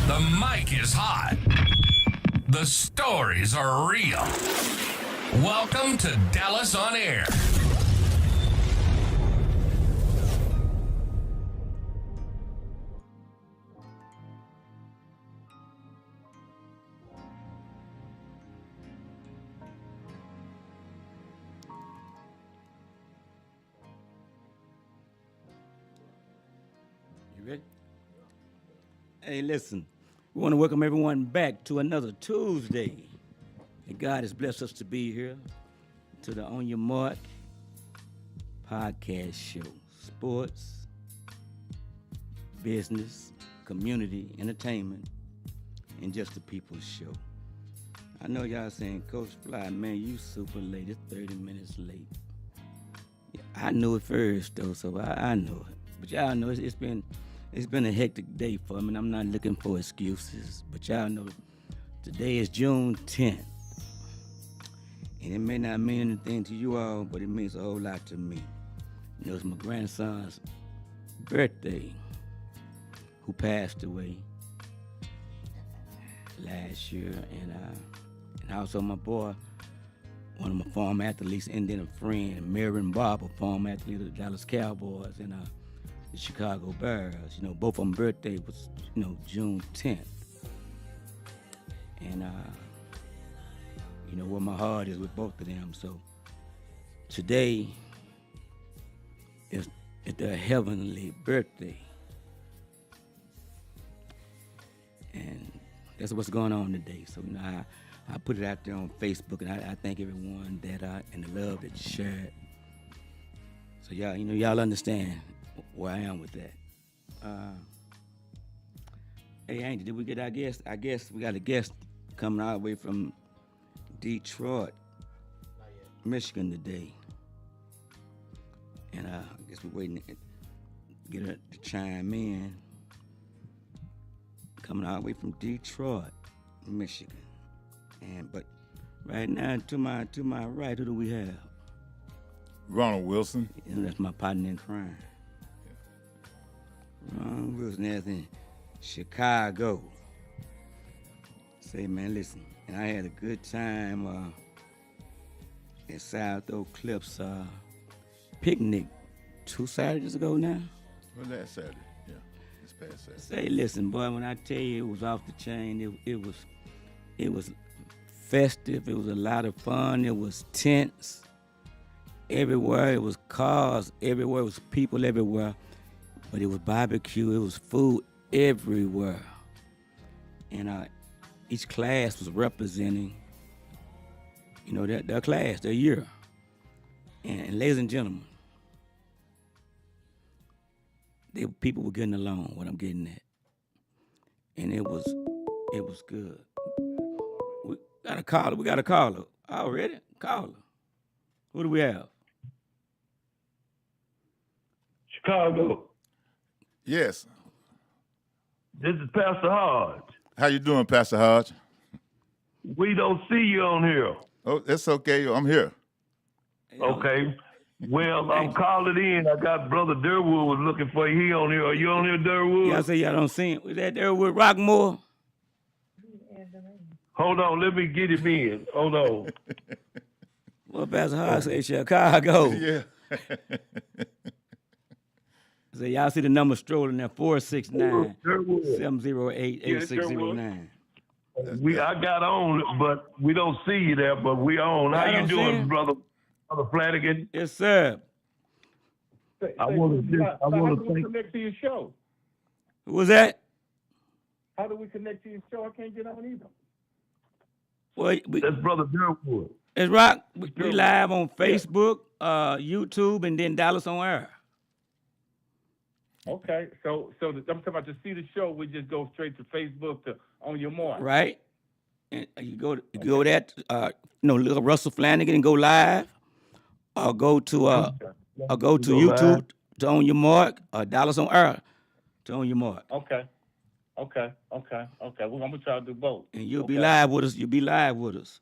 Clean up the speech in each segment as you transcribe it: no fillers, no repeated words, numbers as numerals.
The mic is hot. The stories are real. Welcome to Dallas on Air. You ready? Hey, listen. We want to welcome everyone back to another Tuesday. And God has blessed us to be here to the On Your Mark podcast show. Sports, business, community, entertainment, and just the people's show. I know y'all saying, Coach Fly, man, you super late. It's 30 minutes late. Yeah, I knew it first, though, so I know it. But y'all know it's been a hectic day for me, and I'm not looking for excuses. But y'all know today is June 10th. And it may not mean anything to you all, but it means a whole lot to me. You know, it's my grandson's birthday, who passed away last year. And also my boy, one of my former athletes, and then a friend, Marion Barber, former athlete of the Dallas Cowboys and the Chicago Bears. You know, both of them birthday was, June 10th. And, you know, where my heart is with both of them. So today is their heavenly birthday. And that's what's going on today. So, you know, I put it out there on Facebook, and I thank everyone that and the love that you shared. So y'all understand where I am with that. Hey, Angie, did we get our guest? I guess we got a guest coming all the way from Detroit, Michigan today. And I guess we're waiting to get her to chime in. Coming all the way from Detroit, Michigan. But right now, to my right, who do we have? Ronald Wilson. And that's my partner in crime. Ronald Wilson is in Chicago. Say, man, listen, and I had a good time at South Oak Cliffs picnic 2 Saturdays ago now. Well, last Saturday, yeah, this past Saturday. Say, listen, boy, when I tell you it was off the chain, it was festive. It was a lot of fun. It was tents everywhere. It was cars everywhere. It was people everywhere. But it was barbecue. It was food everywhere. And each class was representing, their class, their year. And ladies and gentlemen, people were getting along, what I'm getting at. And it was good. We got a caller. Already? Caller. Who do we have? Chicago. Yes. This is Pastor Hodge. How you doing, Pastor Hodge? We don't see you on here. Oh, that's okay. I'm here. Okay. Well, I'm calling in. I got Brother Durwood was looking for you. He on here. Are you on here, Durwood? Y'all say y'all don't see him. Was that Durwood Rockmore? Hold on. Let me get him in. Hold on. Well, Pastor Hodge say Chicago. Yeah. So y'all see the number strolling there, 469-708-8609. I got on, but we don't see you there, but we on. How you doing, brother Flanagan? Yes, sir. I want to How do we connect to your show? Who was that? How do we connect to your show? I can't get on either. Well, That's Brother Durwood. it's Rock. We live on Facebook, YouTube, and then Dallas on Air. Okay, so I'm talking about to see the show. We just go straight to Facebook to On Your Mark. Right? And you go there, look Russell Flanagan and go live, or go to YouTube to On Your Mark, or Dallas on Air to On Your Mark. Okay. Well, I'm gonna try to do both. And you'll be live with us.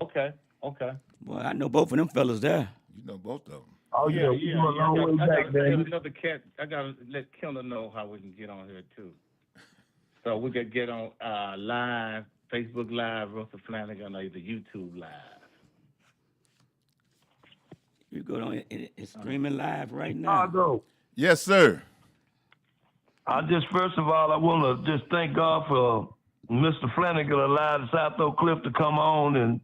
Okay. Well, I know both of them fellas there. You know both of them. Oh, yeah. We going a long way back, man. Another cat. I gotta let Kendall know how we can get on here too. So we could get on live, Facebook Live, Russell Flanagan, or the YouTube Live. You go on it's streaming live right now. Chicago. Yes, sir. First of all, I want to just thank God for Mr. Flanagan allowed South Oak Cliff to come on, and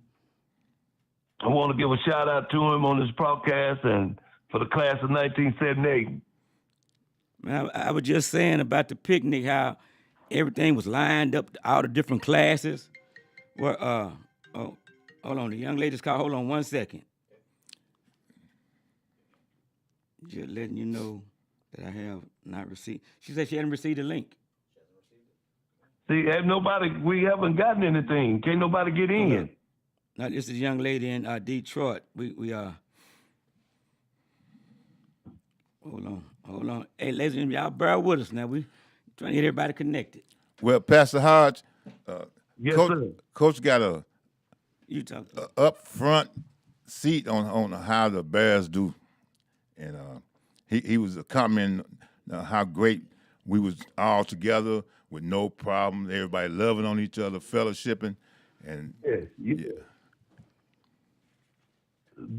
I want to give a shout out to him on this podcast and for the class of 1978. Man, I was just saying about the picnic, how everything was lined up, all the different classes. Well, hold on, the young lady's called. Hold on 1 second. Just letting you know that I have not received. She said she hadn't received the link. See, we haven't gotten anything. Can't nobody get in. Now, this is a young lady in Detroit. We hold on. Hey, ladies and gentlemen, y'all bear with us now. We trying to get everybody connected. Well, Pastor Hodge, Yes, sir. Coach got a You talk. up front seat on how the Bears do, and he was commenting how great we was all together with no problem, everybody loving on each other, fellowshipping, and Yeah.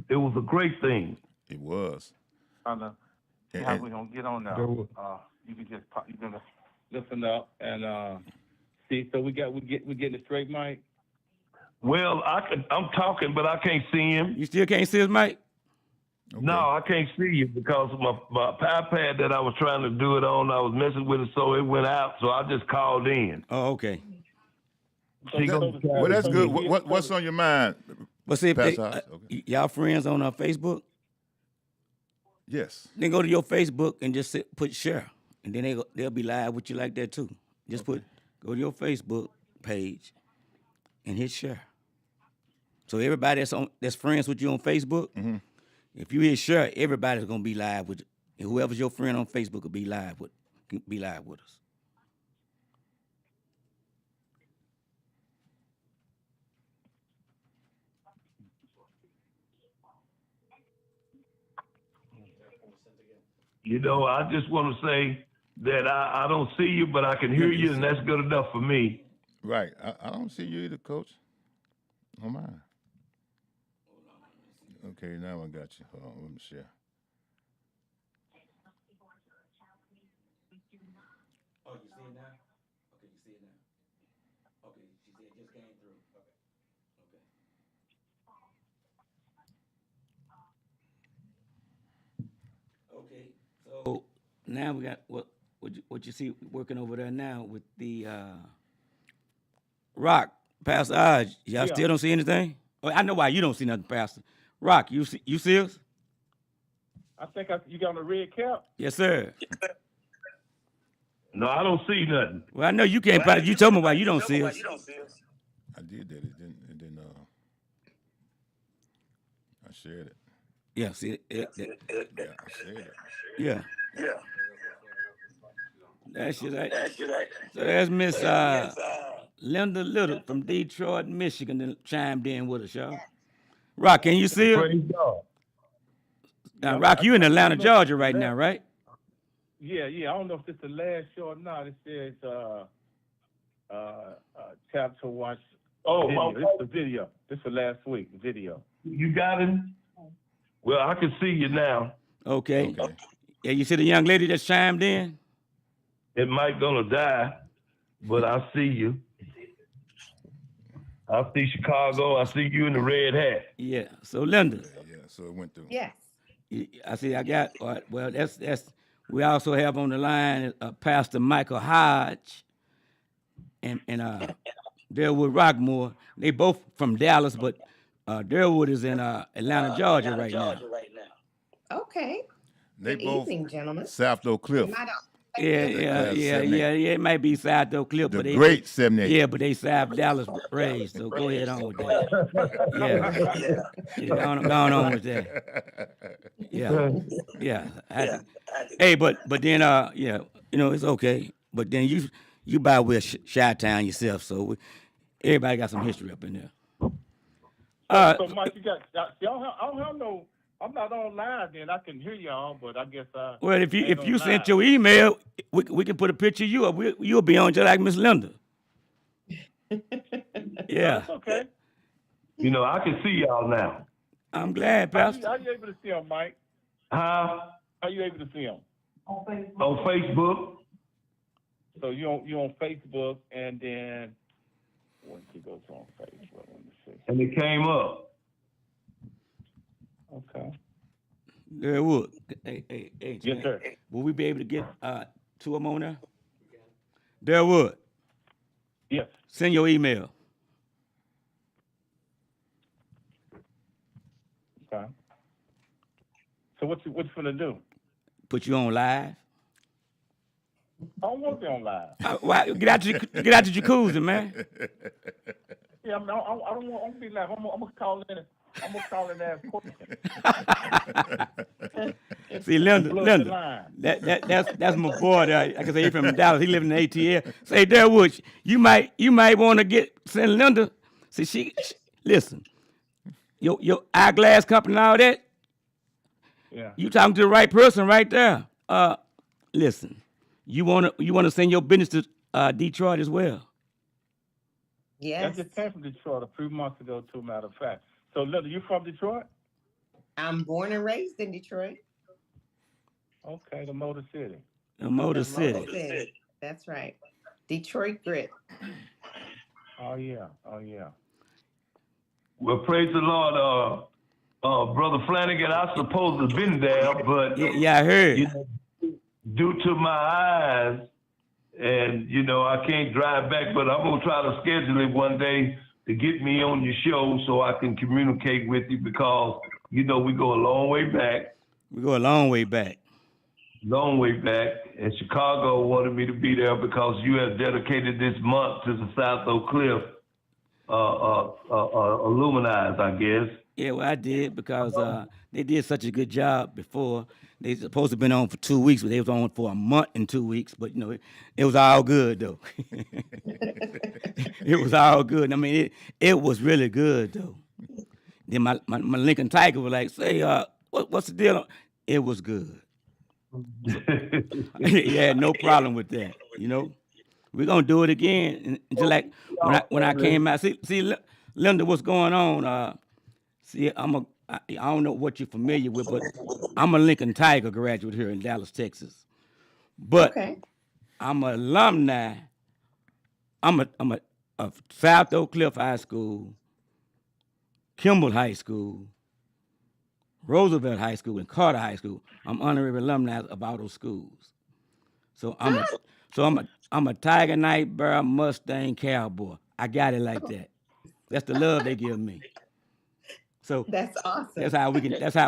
It was a great thing. it was. How And- we gonna get on now? You can just you gonna listen up and see. So we getting it straight, Mike. Well, I'm talking, but I can't see him. You still can't see us, Mike? Okay. No, I can't see you because of my iPad that I was trying to do it on, I was messing with it, so it went out. So I just called in. Oh, okay. Well, that's good. What's on your mind? But see, if they, Pastor Hodge, okay. y'all friends on Facebook, Yes. then go to your Facebook and just put share, and then they'll be live with you like that too. Just go to your Facebook page and hit share. So everybody that's friends with you on Facebook, if you hit share, everybody's gonna be live with you. And whoever's your friend on Facebook will be live with us. You know, I just want to say that I don't see you, but I can hear you, and that's good enough for me. Right. I don't see you either, Coach. Oh, my. Okay, now I got you. Hold on, let me share. Oh, you see it now? Okay, you see it now. Okay, she said it just came through. Okay. So now we got what you see working over there now with the Rock, Pastor Hodge. Y'all still don't see anything? Oh, I know why you don't see nothing, Pastor. Rock, you see us? I think you got on the red cap. Yes, sir. No, I don't see nothing. Well, I know you can't. You told me why you don't see us. I did that. It didn't. I shared it. Yeah, see it. Yeah, I shared it. Yeah. That's right. So there's Miss Linda Little from Detroit, Michigan, that chimed in with us, y'all. Rock, can you see her? Praise God. Now, Rock, you in Atlanta, Georgia right now, right? Yeah. I don't know if it's the last show or not. It says chapter watch. Oh, video. okay. This is the video. This is last week. The video. You got it? Well, I can see you now. Okay. Okay. Yeah, you see the young lady that chimed in? It might gonna die, but I see you. I see Chicago. I see you in the red hat. Yeah. So Linda, Yeah, so it went through. Yes. I see. I got. Well, that's. We also have on the line Pastor Michael Hodge and Derwood Rockmore. They both from Dallas, but Derwood is in Atlanta, Georgia right now. Okay. They Good both evening, gentlemen. South Oak Cliff. Might not- Yeah. 78. It might be South Oak Cliff, The but they great 78. Yeah, but they South Dallas raised. So go ahead on with that. Yeah. Go on with that. Yeah. Hey, but then it's okay. But then you by with Chi-Town yourself, so everybody got some history up in there. So Mike, you got y'all. I don't have no I'm not online, then I can hear y'all, but I guess I Well, if ain't you online. sent your email, we can put a picture of you up. You'll be on just like Miss Linda. Yeah, That's okay. You know, I can see y'all now. I'm glad, How Pastor. you able to see him, Mike? Huh? How you able to see him? On Facebook. So you on Facebook, and then once you go to on Facebook, let me see. And it came up. Okay. There would. Hey, Yes, Jan, sir. will we be able to get two of them on there? There would. Yes. Send your email. Okay. So what you gonna do? Put you on live. I don't want to be on live. Why, get out the jacuzzi, man. Yeah, I don't want to be live. I'm gonna call in. I'm gonna call in and ask questions. See, Plug the Linda, line. that's my boy there. Like I say, he from Dallas. He live in the ATL. Say, Darwood, you might want to send Linda. See, she listen. Your eyeglass company and all that. Yeah. You talking to the right person right there. Listen, you wanna send your business to Detroit as well. I Yes, just came from Detroit a few months ago, too, matter of fact. So, Linda, you from Detroit? I'm born and raised in Detroit. Okay, the Motor City. The Motor Motor City. City. That's right. Detroit grit. Oh, yeah. Oh, yeah. Well, praise the Lord, Brother Flanagan. I supposed to have been there, but Yeah, I heard. you know, due to my eyes, and you know, I can't drive back, but I'm gonna try to schedule it one day to get me on your show so I can communicate with you because you know we go a long way back. We go a long way back. And Chicago wanted me to be there because you have dedicated this month to the South Oak Cliff alumni, I guess. Yeah, well, I did because they did such a good job before. They supposed to have been on for 2 weeks, but they was on for a month and 2 weeks. But you know, it was all good though. It was all good. I mean, it was really good though. Then my Lincoln Tiger was like, "Say, what's the deal?" It was good. Yeah, no problem with that. You know, we're gonna do it again. And just like when I came out, see, Linda, what's going on? See, I don't know what you're familiar with, but I'm a Lincoln Tiger graduate here in Dallas, Texas. But Okay. I'm an alumni. I'm a of South Oak Cliff High School, Kimball High School, Roosevelt High School, and Carter High School. I'm honorary alumni of all those schools. So I'm a Tiger, Night Bear, Mustang, Cowboy. I got it like that. That's the love they give me. So That's awesome. that's how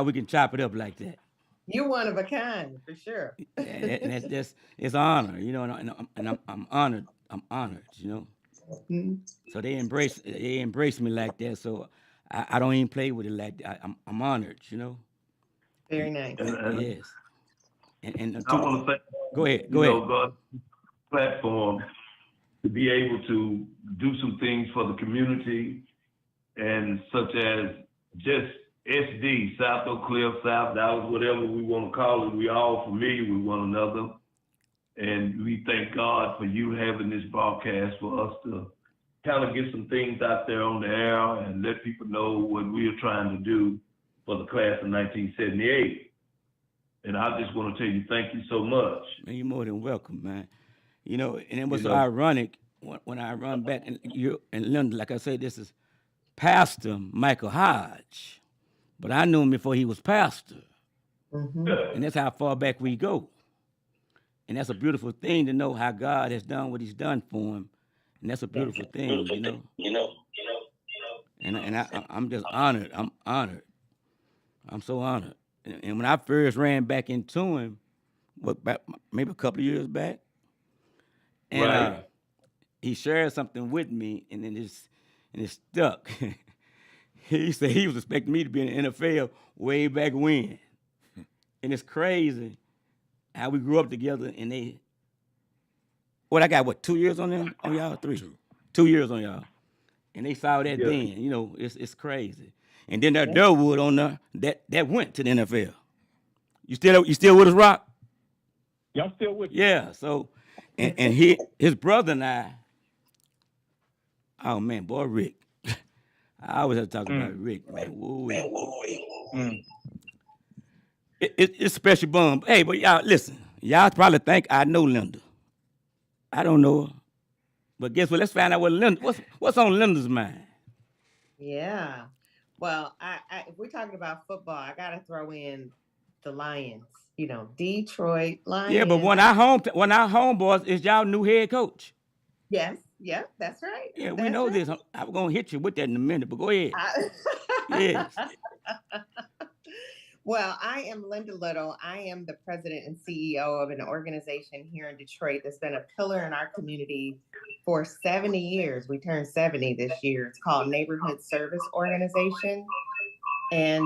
we can chop it up like that. You're one of a kind, for sure. And that's it's an honor, you know, and I'm honored. I'm honored, you know. Mhm. So they embrace me like that. So I don't even play with it like that. I'm honored, you know. Very nice. And Yes. And I want to thank go ahead. God's platform to be able to do some things for the community, and such as just SD, South Oak Cliff, South Dallas, whatever we want to call it. We all familiar with one another, and we thank God for you having this broadcast for us to kind of get some things out there on the air and let people know what we are trying to do for the class of 1978. And I just want to tell you, thank you so much. Man, you're more than welcome, man. You know, and it was You know. ironic when I run back and you and Linda, like I say, this is Pastor Michael Hodge, but I knew him before he was pastor, and that's how far back we go. And that's a beautiful thing to know how God has done what He's done for him, and that's a beautiful thing, you know. And I'm just honored. I'm honored. I'm so honored. And when I first ran back into him, back maybe a couple of years back, and Right. he shared something with me, and it stuck. He said he was expecting me to be in the NFL way back when, and it's crazy how we grew up together. And I got 2 years on them on y'all, 3, 2 years on y'all, and they saw that Yeah. then. You know, it's crazy. And then that Durwood on there that went to the NFL. You still with us, Rock? Yeah, I'm still with you. Yeah. So, and his brother and I. Oh man, boy, Rick. I always have to talk about Rick, man. Woo. It's a special bum. Hey, but y'all listen. Y'all probably think I know Linda. I don't know her. But guess what? Let's find out what's on Linda's mind. Yeah. Well, if we're talking about football, I gotta throw in the Lions. Detroit Lions. Yeah, but when our homeboys is y'all new head coach. Yes. Yep. That's right. Yeah, we That's know right. this. I'm gonna hit you with that in a minute, but go ahead. Yes. Well, I am Linda Little. I am the president and CEO of an organization here in Detroit that's been a pillar in our community for 70 years. We turned 70 this year. It's called Neighborhood Service Organization. And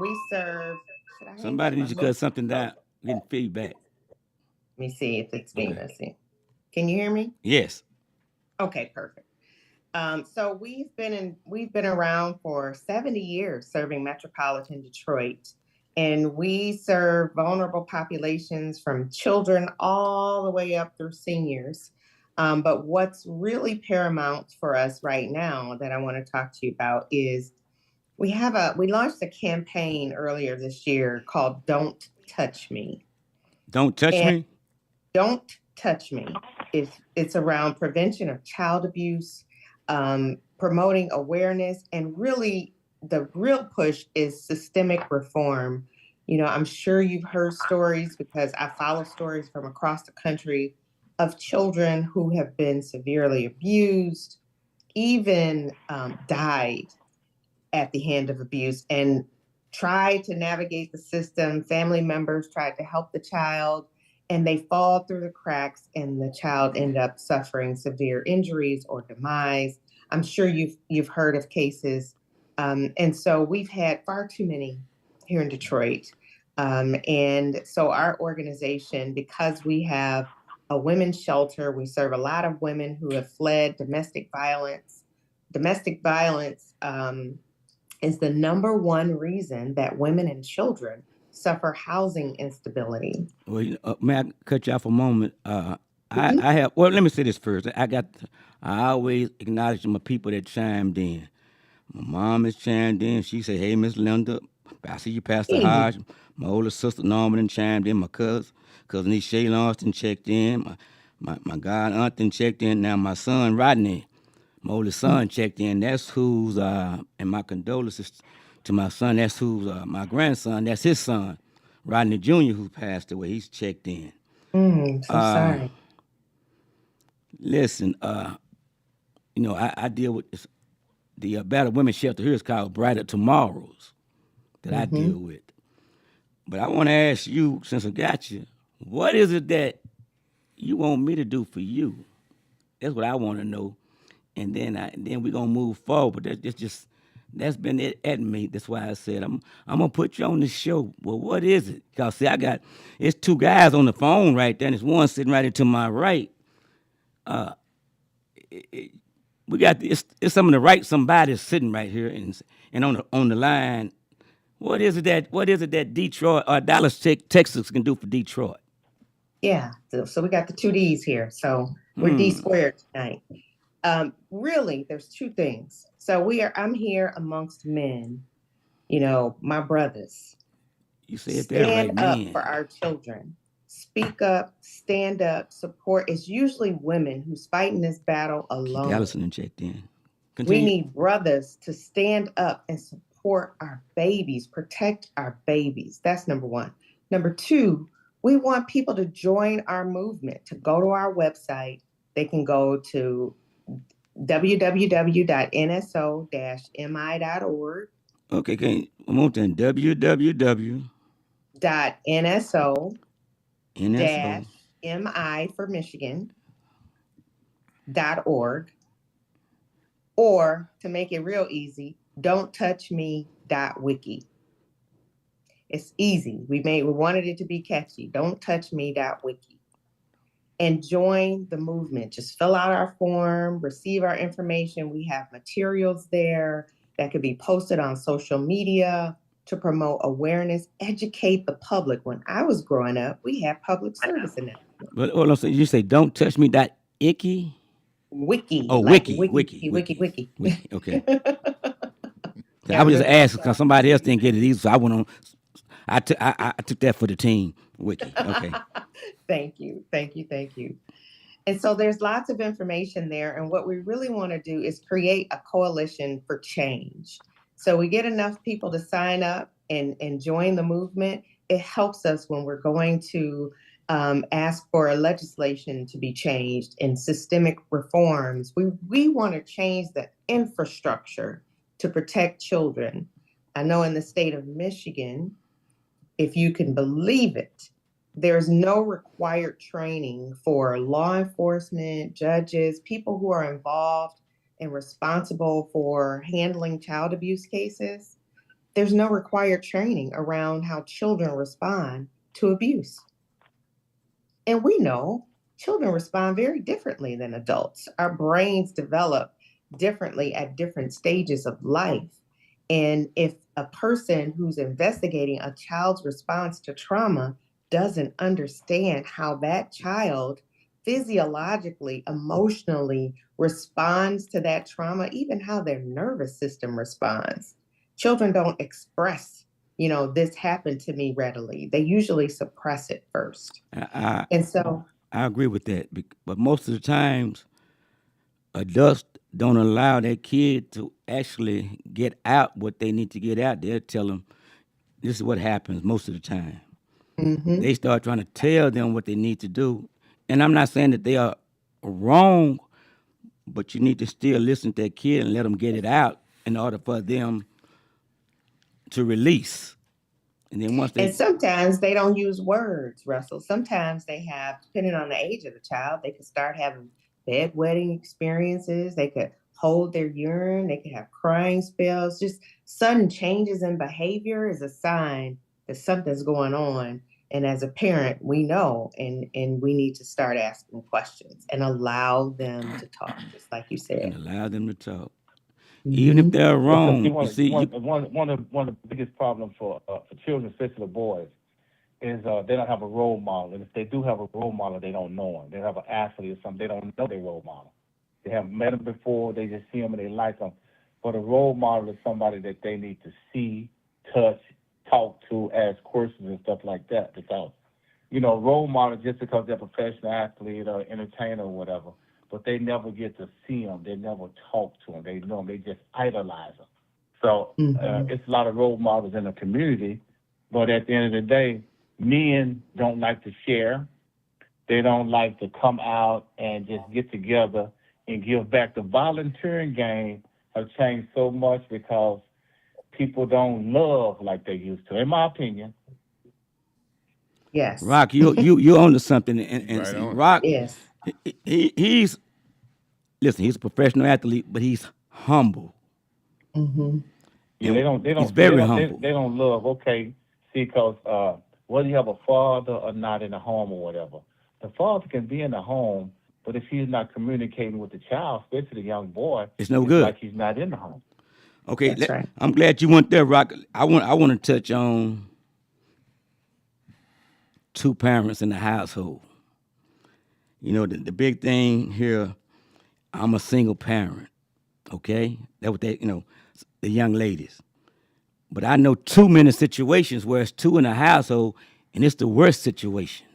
we serve. Somebody needs to cut something down. Getting feedback. Let me see if it's me. Let's see. Can you hear me? Yes. Okay, perfect. So we've been around for 70 years serving metropolitan Detroit, and we serve vulnerable populations from children all the way up through seniors. But what's really paramount for us right now that I want to talk to you about is we launched a campaign earlier this year called Don't Touch Me. Don't touch me? Don't touch me. It's around prevention of child abuse, promoting awareness, and really the real push is systemic reform. I'm sure you've heard stories, because I follow stories from across the country of children who have been severely abused, even died at the hand of abuse, and tried to navigate the system. Family members tried to help the child, and they fall through the cracks, and the child ended up suffering severe injuries or demise. I'm sure you've heard of cases. And so we've had far too many here in Detroit. And so our organization, because we have a women's shelter, we serve a lot of women who have fled domestic violence. Domestic violence is the number one reason that women and children suffer housing instability. Well, may I cut you off a moment? I have. Well, let me say this first. I always acknowledge my people that chimed in. My mom has chimed in. She said, "Hey, Miss Linda, I see you, Pastor Hodge." My older sister Norman chimed in. My cousin Shay Lawson checked in. My god aunt checked in. Now my son Rodney, my oldest son, checked in. That's who's and my condolences to my son. That's who's my grandson. That's his son, Rodney Jr., who passed away. He's checked in. So sorry. Listen, I deal with this, the Battle Women's Shelter here is called Brighter Tomorrows that I deal with. But I want to ask you, since I got you, what is it that you want me to do for you? That's what I want to know. And then we're gonna move forward. That's been it at me. That's why I said I'm gonna put you on the show. Well, what is it? Cause see, it's two guys on the phone right there, and there's one sitting right to my right. We got it's something to write. Somebody's sitting right here and on the line. What is it that Detroit or Dallas, Texas can do for Detroit? Yeah. So we got the two D's here. So we're D squared tonight. Really, there's two things. So I'm here amongst men, my brothers. You said that right, man. Stand up for our children. Speak up, stand up, support. It's usually women who's fighting this battle alone. Keep Allison checked in. Continue. We need brothers to stand up and support our babies, protect our babies. That's number one. Number two, we want people to join our movement, to go to our website. They can go to www.nso-mi.org. Okay, one more time. www.nso-mi for Michigan.org. Or to make it real easy, don'ttouchme.wiki. It's easy. We wanted it to be catchy. Don'ttouchme.wiki. And join the movement. Just fill out our form, receive our information. We have materials there that could be posted on social media to promote awareness, educate the public. When I was growing up, we had public service announcements. But hold on, so you say don't touch me that icky? Wiki, Oh, like wiki. Okay. So Yeah, I was just really. asking because somebody else didn't get it either, so I went on. I took that for the team. Wiki. Okay. Thank you. And so there's lots of information there. And what we really want to do is create a coalition for change. So we get enough people to sign up and join the movement. It helps us when we're going to ask for legislation to be changed and systemic reforms. We want to change the infrastructure to protect children. I know in the state of Michigan, if you can believe it, there's no required training for law enforcement, judges, people who are involved and responsible for handling child abuse cases. There's no required training around how children respond to abuse. And we know children respond very differently than adults. Our brains develop differently at different stages of life. And if a person who's investigating a child's response to trauma doesn't understand how that child physiologically, emotionally responds to that trauma, even how their nervous system responds, children don't express, this happened to me readily. They usually suppress it first. I And so, I agree with that, but most of the times, adults don't allow their kid to actually get out what they need to get out. They'll tell them this is what happens most of the time. mhm. They start trying to tell them what they need to do, and I'm not saying that they are wrong, but you need to still listen to that kid and let them get it out in order for them to release. And then once And they sometimes they don't use words, Russell. Sometimes they have, depending on the age of the child, they could start having bedwetting experiences. They could hold their urine. They could have crying spells. Just sudden changes in behavior is a sign that something's going on. And as a parent, we know, and we need to start asking questions and allow them to talk, just like you and said. allow them to talk, even if Mhm. they're Because wrong. see, You see, one of the biggest problems for children, especially boys, is they don't have a role model. And if they do have a role model, they don't know him. They have an athlete or something, they don't know their role model. They haven't met him before, they just see him and they like him. But a role model is somebody that they need to see, touch, talk to, ask questions and stuff like that. Because, role model just because they're a professional athlete or entertainer or whatever, but they never get to see them. They never talk to them. They know them. They just idolize them. So it's a lot of role models in the community, but at the end of the day, men don't like to share. They don't like to come out and just get together and give back. The volunteering game has changed so much because people don't love like they used to, in my opinion. Yes. Rock, you onto something, and Right see, on. Rock, Yes. he's listen. He's a professional athlete, but he's humble. Mm-hmm. Yeah, He's very humble. They don't love. Okay, see, because whether you have a father or not in the home or whatever, the father can be in the home, but if he's not communicating with the child, especially the young boy, It's no good. like he's not in the home. Okay, That's right. I'm glad you went there, Rock. I want to touch on two parents in the household. The big thing here. I'm a single parent. Okay, that what they the young ladies. But I know too many situations where it's two in a household, and it's the worst situation.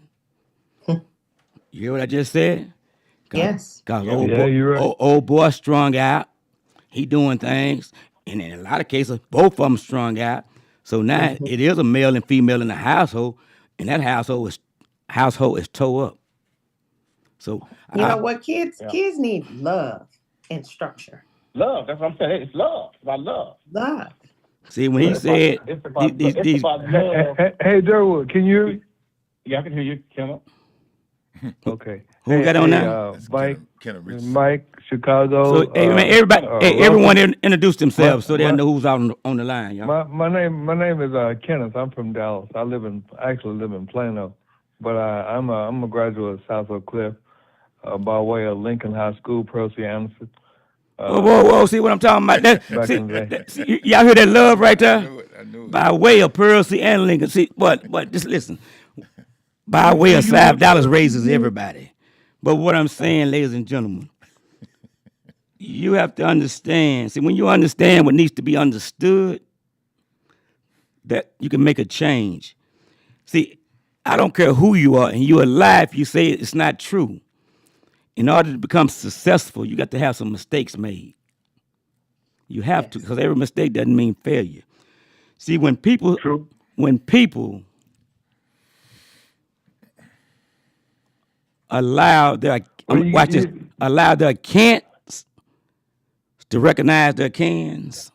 You hear what I just said? Yes. Cause you're right. old boy strung out. He doing things, and in a lot of cases, both of them strung out. So now it is a male and female in the household, and that household is tore up. So You know what? Kids need love and structure. Love. That's what I'm saying. It's love. It's about love. Love. see when he said It's about these love. Hey, Durwood, can you? Yeah, I can hear you, Kenneth. Okay. Who got on now? That's Mike, Kenneth Richardson. Mike, Chicago. So hey man, everybody, everyone introduce themselves so they my- know who's out on the line, y'all. My name is Kenneth. I'm from Dallas. I actually live in Plano, but I'm a graduate of South Oak Cliff by way of Lincoln High School, Percy Anderson. Whoa! See what I'm talking about? Back in the day. See, y'all hear that love right I there? knew it. I knew it. By way of Pearl C. and Lincoln. See, but just listen. By way of $5 raises everybody. But what I'm saying, ladies and gentlemen, you have to understand. See, when you understand what needs to be understood, that you can make a change. See, I don't care who you are, and you're alive, you say it's not true. In order to become successful, you got to have some mistakes made. You have to, because every mistake doesn't mean failure. See, when people allow their allow their can'ts to recognize their cans,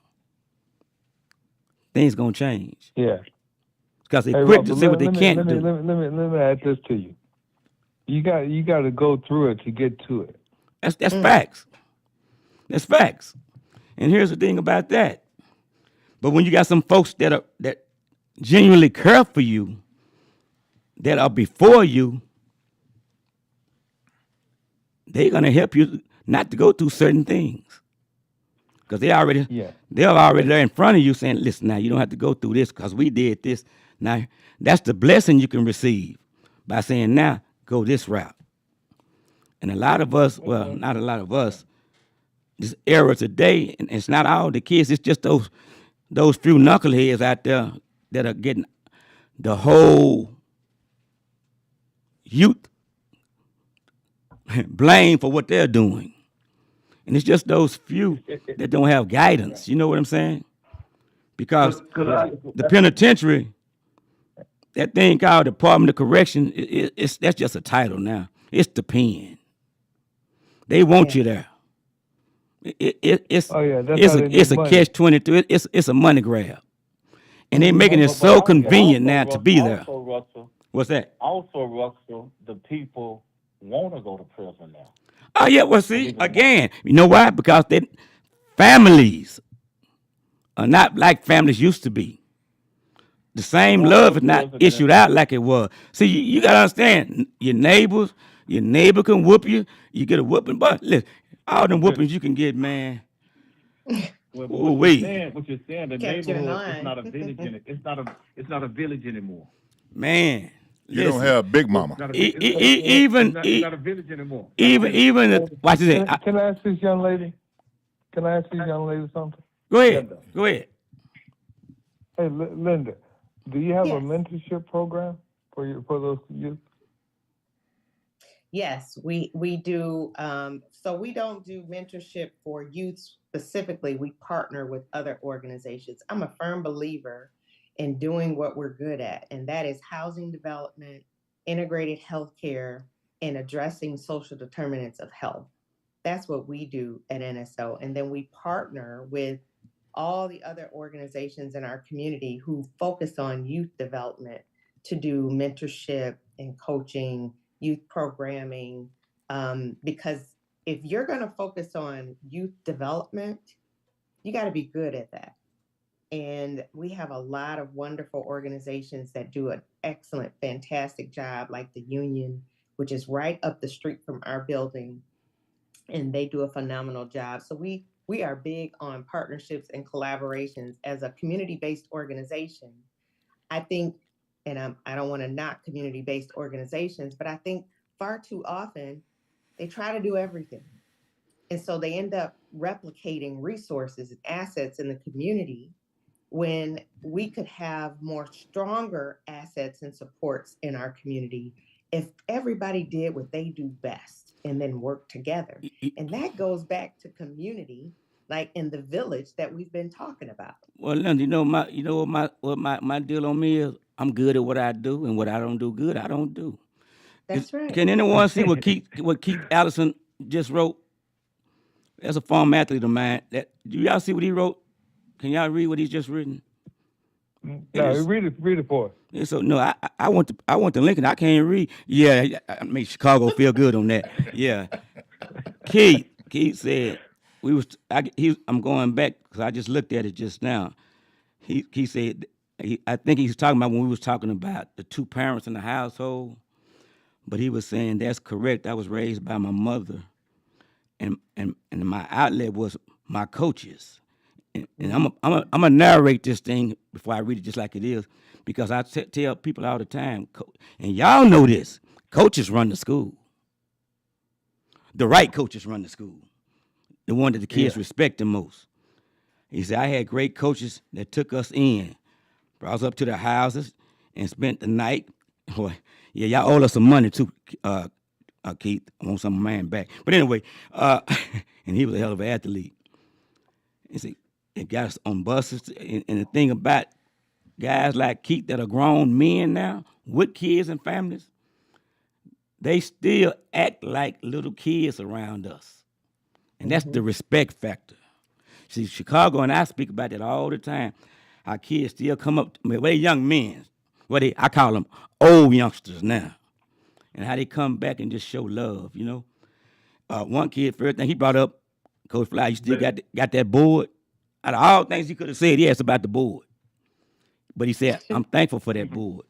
things gonna change. Yeah. Because they're quick to Russell, say what they can't let do. me add this to you. You got to go through it to get to it. That's facts. That's facts. And here's the thing about that. But when you got some folks that genuinely care for you, that are before you, they're gonna help you not to go through certain things. Because they're already there in front of you saying, listen, now you don't have to go through this because we did this. Now, that's the blessing you can receive by saying, now, go this route. And a lot of us, well, not a lot of us, this era today, and it's not all the kids, it's just those few knuckleheads out there that are getting the whole youth blamed for what they're doing. And it's just those few that don't have guidance. You know what I'm saying? Because the penitentiary, that thing called Department of Correction, that's just a title now. It's the pen. They want you there. It's a catch-22. It's a money grab, and they're making it so convenient now to be there. Russell, What's that? Also, Russell, the people want to go to prison now. Oh yeah. Well, see, again, you know why? Because families are not like families used to be. The same love is not issued out like it was. See, you gotta understand, your neighbor can whoop you. You get a whooping, but listen, all them whoopings you can get, man. What you're saying, the neighborhood is not a village it's not a village anymore. Man. You don't have Big Mama. Even not a village anymore. Even watch this. Can I ask this young lady? Something? Go ahead. Hey, Linda, do you have Yes. a mentorship program for those youth? Yes, we do. So we don't do mentorship for youth specifically. We partner with other organizations. I'm a firm believer in doing what we're good at, and that is housing development, integrated healthcare, and addressing social determinants of health. That's what we do at NSO. And then we partner with all the other organizations in our community who focus on youth development to do mentorship and coaching, youth programming, because if you're going to focus on youth development, you got to be good at that. And we have a lot of wonderful organizations that do an excellent, fantastic job, like the Union, which is right up the street from our building. And they do a phenomenal job. So we are big on partnerships and collaborations as a community-based organization. I think, and I don't want to knock community-based organizations, but I think far too often they try to do everything. And so they end up replicating resources and assets in the community when we could have more stronger assets and supports in our community if everybody did what they do best and then work together. And that goes back to community, like in the village that we've been talking about. Well, Linda, what my deal on me is, I'm good at what I do, and what I don't do good, I don't do. That's right. Can anyone see what Keith Allison just wrote? That's a former athlete of mine. Do y'all see what he wrote? Can y'all read what he's just written? No, read it for us. Yeah, so no, I want the link, and I can't read. Yeah, I made Chicago feel good on that. Yeah, Keith said I'm going back because I just looked at it just now. He said I think he's talking about when we was talking about the two parents in the household, but he was saying that's correct. I was raised by my mother, and my outlet was my coaches. And I'm gonna narrate this thing before I read it just like it is, because I tell people all the time, and y'all know this: coaches run the school. The right coaches run the school. The one that the kids respect the most. He said, I had great coaches that took us in, brought us up to their houses, and spent the night. Boy, yeah, y'all owe us some money too, Keith. I want some man back. But anyway, and he was a hell of an athlete. He said, it got us on buses. And the thing about guys like Keith that are grown men now with kids and families, they still act like little kids around us. And that's the respect factor. See, Chicago, and I speak about that all the time. Our kids still come up, they're young men. I call them old youngsters now. And how they come back and just show love, you know. One kid, first thing he brought up, Coach Fly, you still got that board? Out of all things he could have said, yes, about the board. But he said, I'm thankful for that board.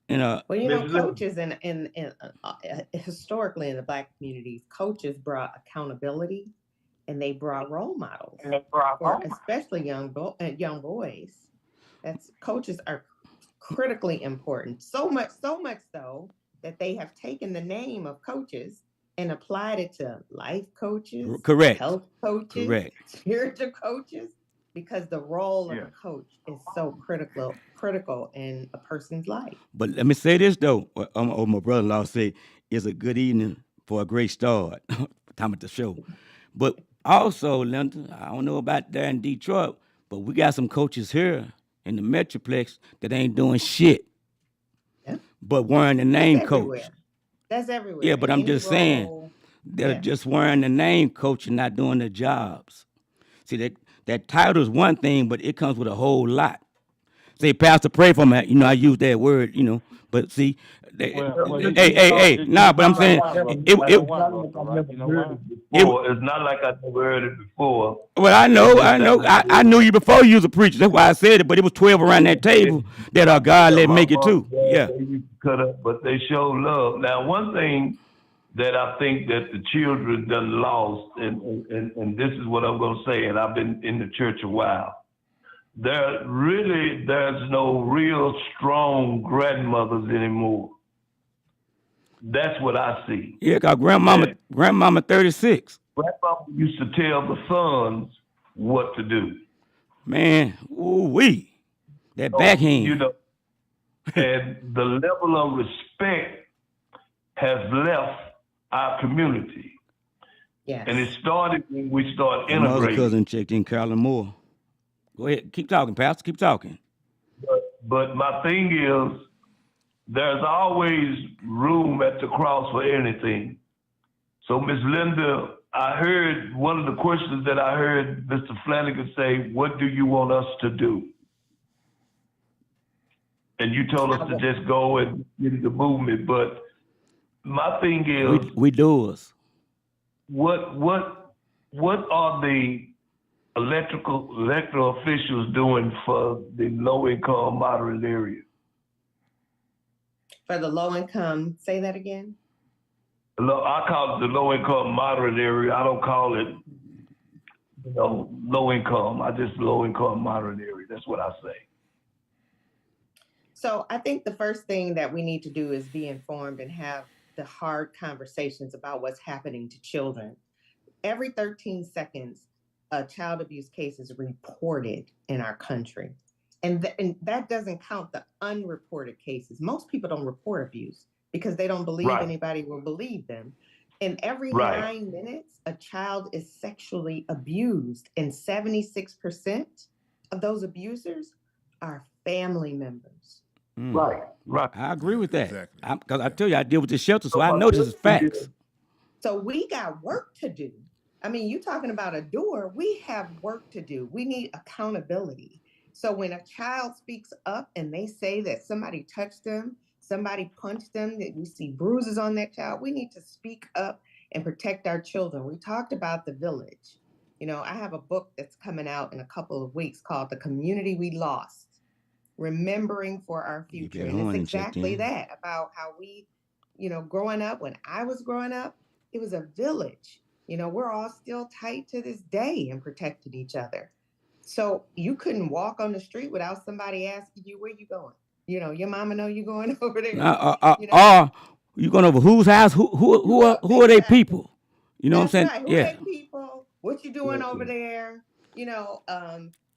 And well, you know, coaches in historically in the Black communities, coaches brought accountability, and they brought role models, for especially young boys. Coaches are critically important. So much so that they have taken the name of coaches and applied it to life coaches, correct, health coaches, correct, spiritual coaches, because the role of a coach is so critical in a person's life. But let me say this though, my brother-in-law said, it's a good evening for a great start, time at the show. But also, Linda, I don't know about there in Detroit, but we got some coaches here in the Metroplex that ain't doing shit, but wearing the name coach. That's everywhere. Yeah, but I'm just saying, they're just wearing the name coach and not doing their jobs. See, that title is one thing, but it comes with a whole lot. Say, Pastor, pray for me. You know, I use that word, you know, but see, but I'm saying, it's not like I never heard it before. Well, I know. I knew you before you was a preacher. That's why I said it, but it was 12 around that table that God let make it too. Yeah. They used to cut up, but they show love. Now, one thing that I think that the children done lost, and this is what I'm going to say, and I've been in the church a while. There's no real strong grandmothers anymore. That's what I see. Yeah, cause grandmama 36. Grandmama used to tell the sons what to do. Man, that backhand. You know, and the level of respect has left our community. Yes. And it started when we started My other integrating. cousin checked in, Carolyn Moore. Go ahead, keep talking, Pastor. Keep talking. But my thing is, there's always room at the cross for anything. So, Miss Linda, I heard one of the questions that I heard Mr. Flanagan say, what do you want us to do? And you told us to just go and get the movement. But my thing is, we doers. What are the elected officials doing for the low-income, moderate area? For the low income, say that again. I call it the low-income, moderate area. I don't call it, low income. I just low-income, moderate area. That's what I say. So I think the first thing that we need to do is be informed and have the hard conversations about what's happening to children. Every 13 seconds, a child abuse case is reported in our country. And that doesn't count the unreported cases. Most people don't report abuse because they don't believe anybody will believe them. And every 9 minutes, a child is sexually abused. And 76% of those abusers are family members. Right. I agree with that. Exactly. Because I tell you, I deal with the shelter, so I know this is facts. So we got work to do. I mean, you talking about a doer, we have work to do. We need accountability. So when a child speaks up and they say that somebody touched them, somebody punched them, that we see bruises on that child, we need to speak up and protect our children. We talked about the village. You know, I have a book that's coming out in a couple of weeks called The Community We Lost, Remembering for Our Future. And it's exactly that, about how we, growing up, when I was growing up, it was a village. You know, we're all still tight to this day and protecting each other. So you couldn't walk on the street without somebody asking you where you going. You know, your mama know you going over there. You know, You going over whose house? Who are they exactly. people? You know what I'm That's saying? right. Who Yeah. they people? What you doing over there? You know,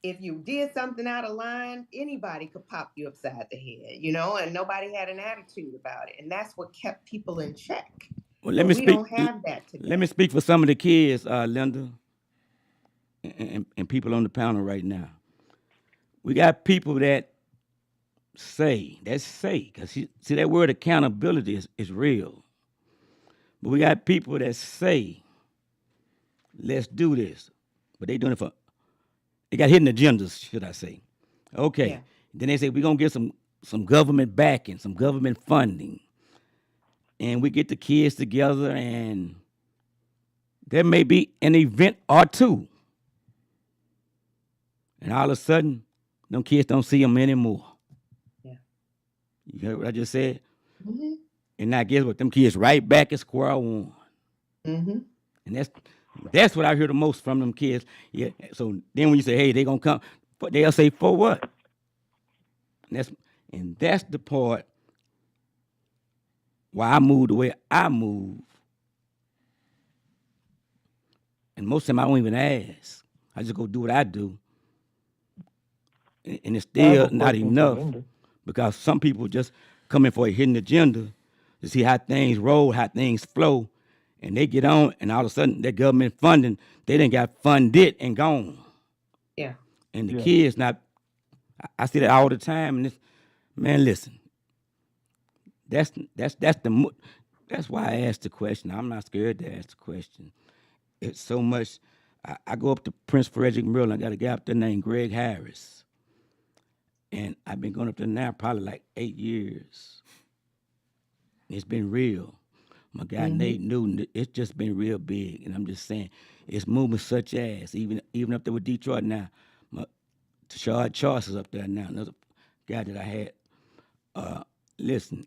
if you did something out of line, anybody could pop you upside the head, you know, and nobody had an attitude about it. And that's what kept people in check. Well, But we don't have that let me today. speak for some of the kids, Linda, and people on the panel right now. We got people that say, because see that word accountability is real. But we got people that say, let's do this. But they doing it they got hidden agendas, should I say. Okay. Yeah. Then they say, we're going to get some government backing, some government funding. And we get the kids together and there may be an event or two. And all of a sudden, them kids don't see them anymore. Yeah. You heard what I just said? Mm-hmm. And now guess what? Them kids right back at square one. Mm-hmm. And that's what I hear the most from them kids. Yeah. So then when you say, hey, they gonna come, they'll say, for what? And that's the part why I move the way I move. And most of the time I don't even ask. I just go do what I do. And it's still not enough because some people just come in for a hidden agenda to see how things roll, how things flow, and they get on, and all of a sudden that government funding, they done got funded and gone. Yeah. And the kids not, I see that all the time, and man, listen, that's why I asked the question. I'm not scared to ask the question. It's so much. I go up to Prince Frederick, Maryland. I got a guy up there named Greg Harris. And I've been going up there now probably like 8 years. It's been real. My guy Nate Newton, it's just been real big. And I'm just saying, it's movements such as, even up there with Detroit now, Tashard Charles is up there now, another guy that I had. Listen,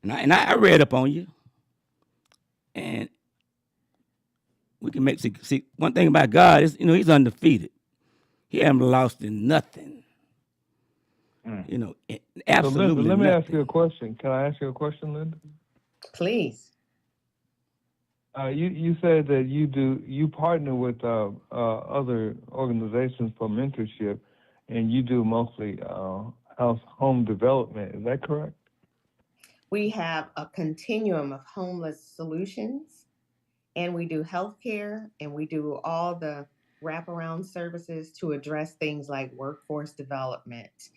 and I read up on you. And we can see one thing about God is, he's undefeated. He hasn't lost in nothing. Absolutely. So Linda, let me nothing. ask you a question. Can I ask you a question, Linda? Please. You said that you partner with other organizations for mentorship, and you do mostly home development. Is that correct? We have a continuum of homeless solutions, and we do healthcare, and we do all the wraparound services to address things like workforce development,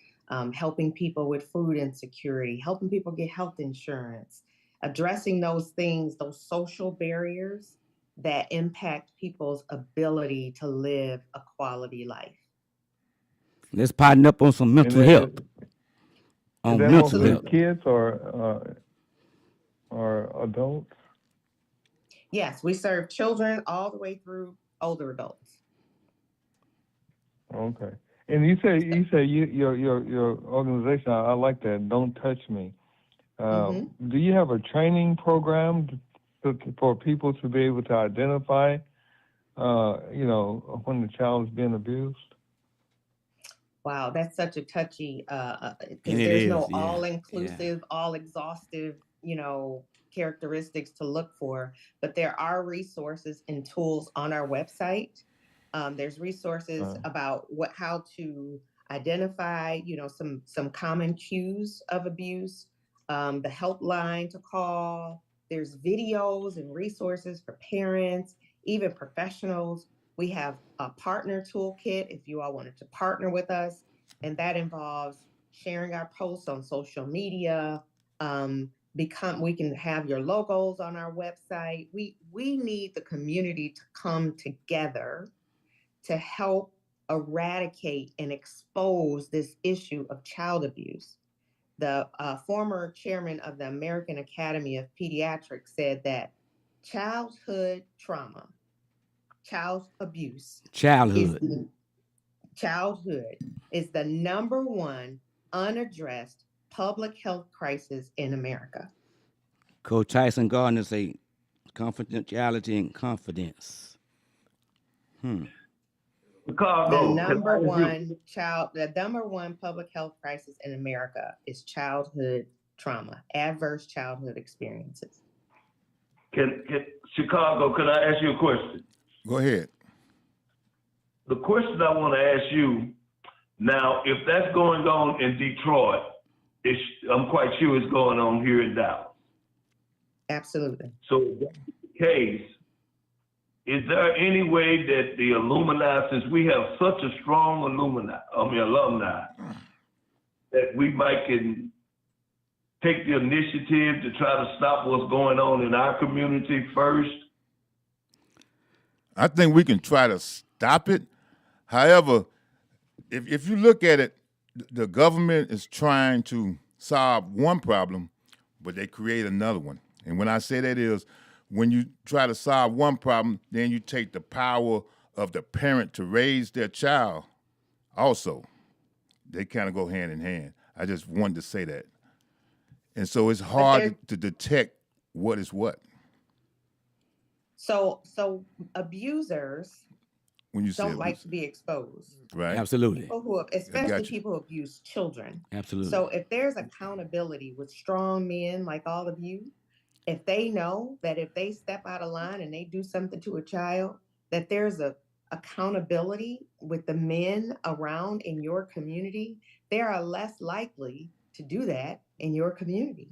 helping people with food insecurity, helping people get health insurance, addressing those things, those social barriers that impact people's ability to live a quality life. Let's partner up on some mental health. Is that mostly kids or adults? Yes, we serve children all the way through older adults. Okay. And you say your organization, I like that, Don't Touch Me. Do you have a training program for people to be able to identify, when the child is being abused? Wow, that's such a touchy, because there's no all-inclusive, all-exhaustive, characteristics to look for. But there are resources and tools on our website. There's resources about how to identify, some common cues of abuse, the helpline to call. There's videos and resources for parents, even professionals. We have a partner toolkit if you all wanted to partner with us, and that involves sharing our posts on social media. We can have your logos on our website. We need the community to come together to help eradicate and expose this issue of child abuse. The former chairman of the American Academy of Pediatrics said that childhood trauma, child abuse, childhood is the number one unaddressed public health crisis in America. Coach Tyson Gardner say confidentiality and confidence. Chicago. The number one public health crisis in America is childhood trauma, adverse childhood experiences. Chicago, can I ask you a question? Go ahead. The question I want to ask you now, if that's going on in Detroit, I'm quite sure it's going on here in Dallas. Absolutely. So if that's the case, is there any way that the alumni, since we have such a strong alumni, that we can take the initiative to try to stop what's going on in our community first? I think we can try to stop it. However, if you look at it, the government is trying to solve one problem, but they create another one. And when I say that is, when you try to solve one problem, then you take the power of the parent to raise their child also. They kind of go hand in hand. I just wanted to say that. And so it's hard to detect what is what. So abusers When you don't like to be exposed. right? Absolutely. Especially people who abuse children. Absolutely. So if there's accountability with strong men like all of you, if they know that if they step out of line and they do something to a child, that there's a accountability with the men around in your community, they are less likely to do that in your community.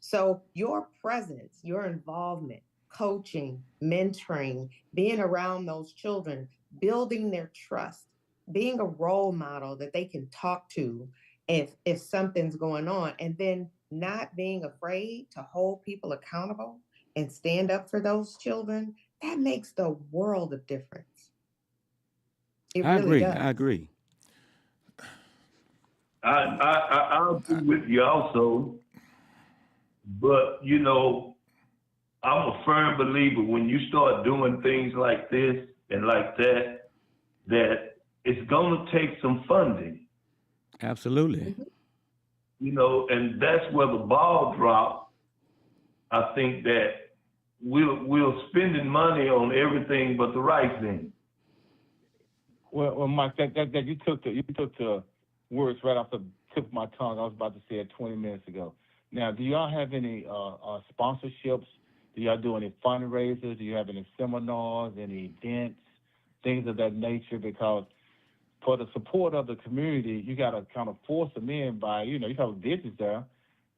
So your presence, your involvement, coaching, mentoring, being around those children, building their trust, being a role model that they can talk to if something's going on, and then not being afraid to hold people accountable and stand up for those children, that makes the world of difference. I agree. I'll agree with you also, but I'm a firm believer when you start doing things like this and like that, that it's going to take some funding. Absolutely. And that's where the ball dropped. I think that we're spending money on everything but the right thing. Well, Mike, that you took the words right off the tip of my tongue. I was about to say it 20 minutes ago. Now, do y'all have any sponsorships? Do y'all do any fundraisers? Do you have any seminars, any events, things of that nature? Because for the support of the community, you got to kind of force them in by, you have a business there,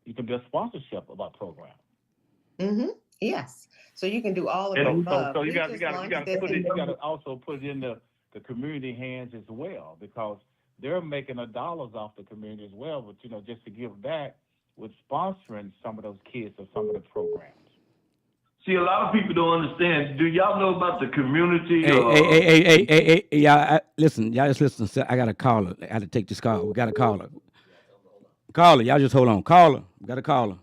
you can do a sponsorship of our program. Mm-hmm. Yes. So you can do all of the above. So you got to also put it in the community hands as well, because they're making the dollars off the community as well, but just to give back with sponsoring some of those kids or some of the programs. See, a lot of people don't understand. Do y'all know about the community? Hey, y'all, listen. Y'all just listen. I got a caller. I got to take this call. We got a caller. Caller, y'all just hold on. Caller, we got a caller.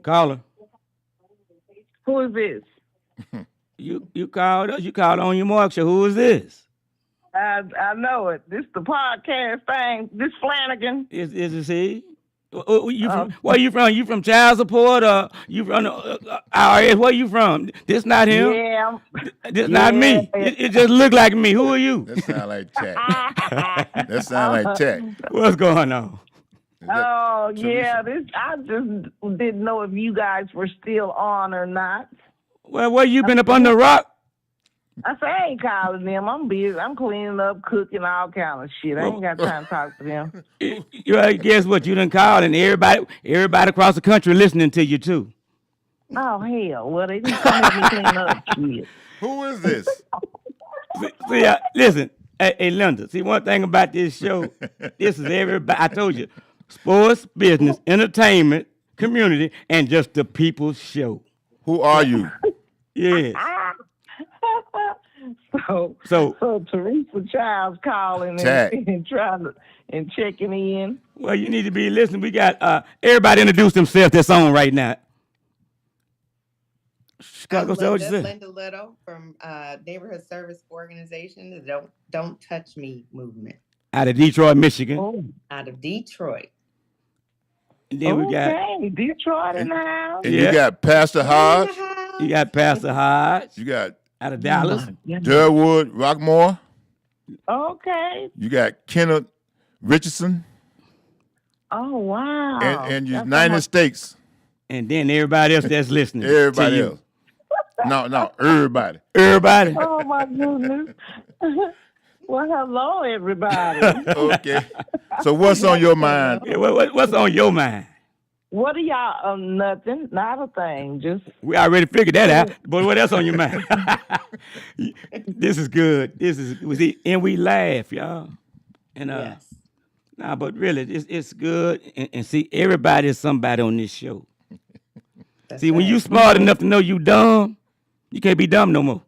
Caller. Who is this? You called us. You called on your mark show. Who is this? I know it. This the podcast thing. This Flanagan. Is this he? Where you from? You from child support or you from IRS? Where you from? This not him. Yeah. This not me. It just look like me. Who are you? That sound like Jack. That sound like Jack. What's going on? Oh yeah. I just didn't know if you guys were still on or not. Well, where you been up on the rock? I say I ain't calling them. I'm busy. I'm cleaning up, cooking, all kind of shit. I ain't got time to talk to them. Guess what? You done called, and everybody across the country listening to you too. Oh hell! Well, they just come help me clean up shit. Who is this? See, listen. Hey, Linda. See, one thing about this show, this is everybody. I told you, sports, business, entertainment, community, and just the people's show. Who are you? Yes. So Teresa Childs calling and trying to and checking in. Well, you need to be listening. We got everybody introduce themselves that's on right now. Chicago, Linda Little from Neighborhood Service Organization, the Don't Touch Me movement. Out of Detroit, Michigan. Out of Detroit. And then we got Okay, Detroit in the house. And Yeah. you got Pastor Hodge. you got Pastor Hodge You got out of Dallas. Durwood Rockmore. Okay. You got Kenneth Richardson Oh wow. and That's United almost- States. And then everybody else that's listening. to Everybody you. else. No, everybody. Everybody. Oh my goodness. Well, hello everybody. Okay. So what's on your mind? Yeah, what's on your mind? What are y'all? Nothing. Not a thing. Just We already figured that out. But what else on your mind? This is good. And we laugh, y'all. And Yes. nah, but really, it's good. And see, everybody is somebody on this show. That's See, when right. you smart enough to know you dumb, you can't be dumb no more.